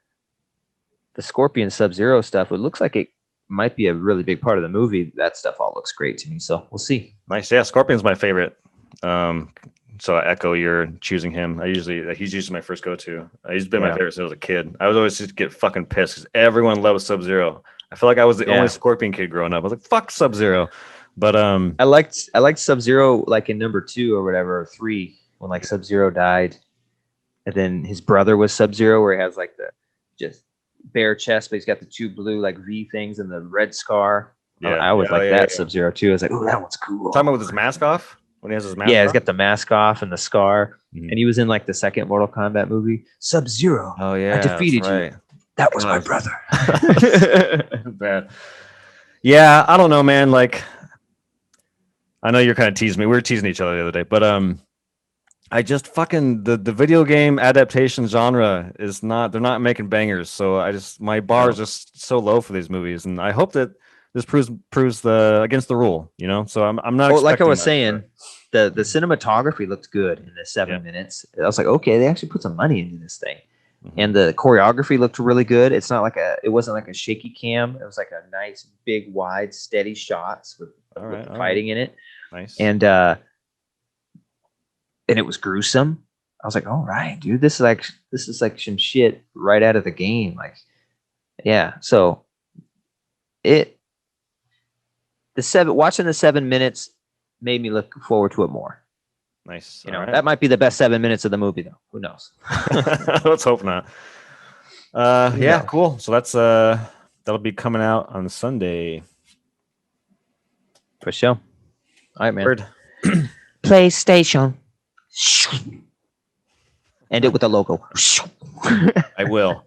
Scorpion Sub-Zero stuff, it looks like it might be a really big part of the movie. That stuff all looks great to me, so we'll see. Nice. Yeah, Scorpion's my favorite. So I echo your choosing him. He's usually my first go-to. He's been my favorite since I was a kid. I was always just get fucking pissed because everyone loves Sub-Zero. I feel like I was the only Scorpion kid growing up. I was like, fuck Sub-Zero. But I liked Sub-Zero like in number 2 or whatever, or 3, when like Sub-Zero died. And then his brother was Sub-Zero, where he has like the just bare chest, but he's got the 2 blue like V things and the red scar. Yeah, I always like that Sub-Zero too. I was like, oh, that one's cool. Talking about with his mask off? When he has his mask off? He's got the mask off and the scar. Mm-hmm. And he was in like the second Mortal Kombat movie, Sub-Zero. Oh yeah, I defeated you. That was my brother. Bad. Yeah, I don't know, man. Like, I know you're kind of teasing me. We were teasing each other the other day, but I just fucking the video game adaptation genre is not. They're not making bangers. So my bar is just so low for these movies, and I hope that this proves the against the rule. You know, so I'm not. Well, like I was saying, the cinematography looked good in the 7 minutes. I was like, okay, they actually put some money into this thing. Mm-hmm. And the choreography looked really good. It's not like it wasn't like a shaky cam. It was like a nice, big, wide, steady shots with fighting in it. Nice. And it was gruesome. I was like, all right, dude, this is like some shit right out of the game. Like, yeah. So watching the 7 minutes made me look forward to it more. Nice. That might be the best 7 minutes of the movie, though. Who knows? Let's hope not. Yeah, cool. So that's that'll be coming out on Sunday. For sure. All right, man. Word. PlayStation. End it with a logo. I will.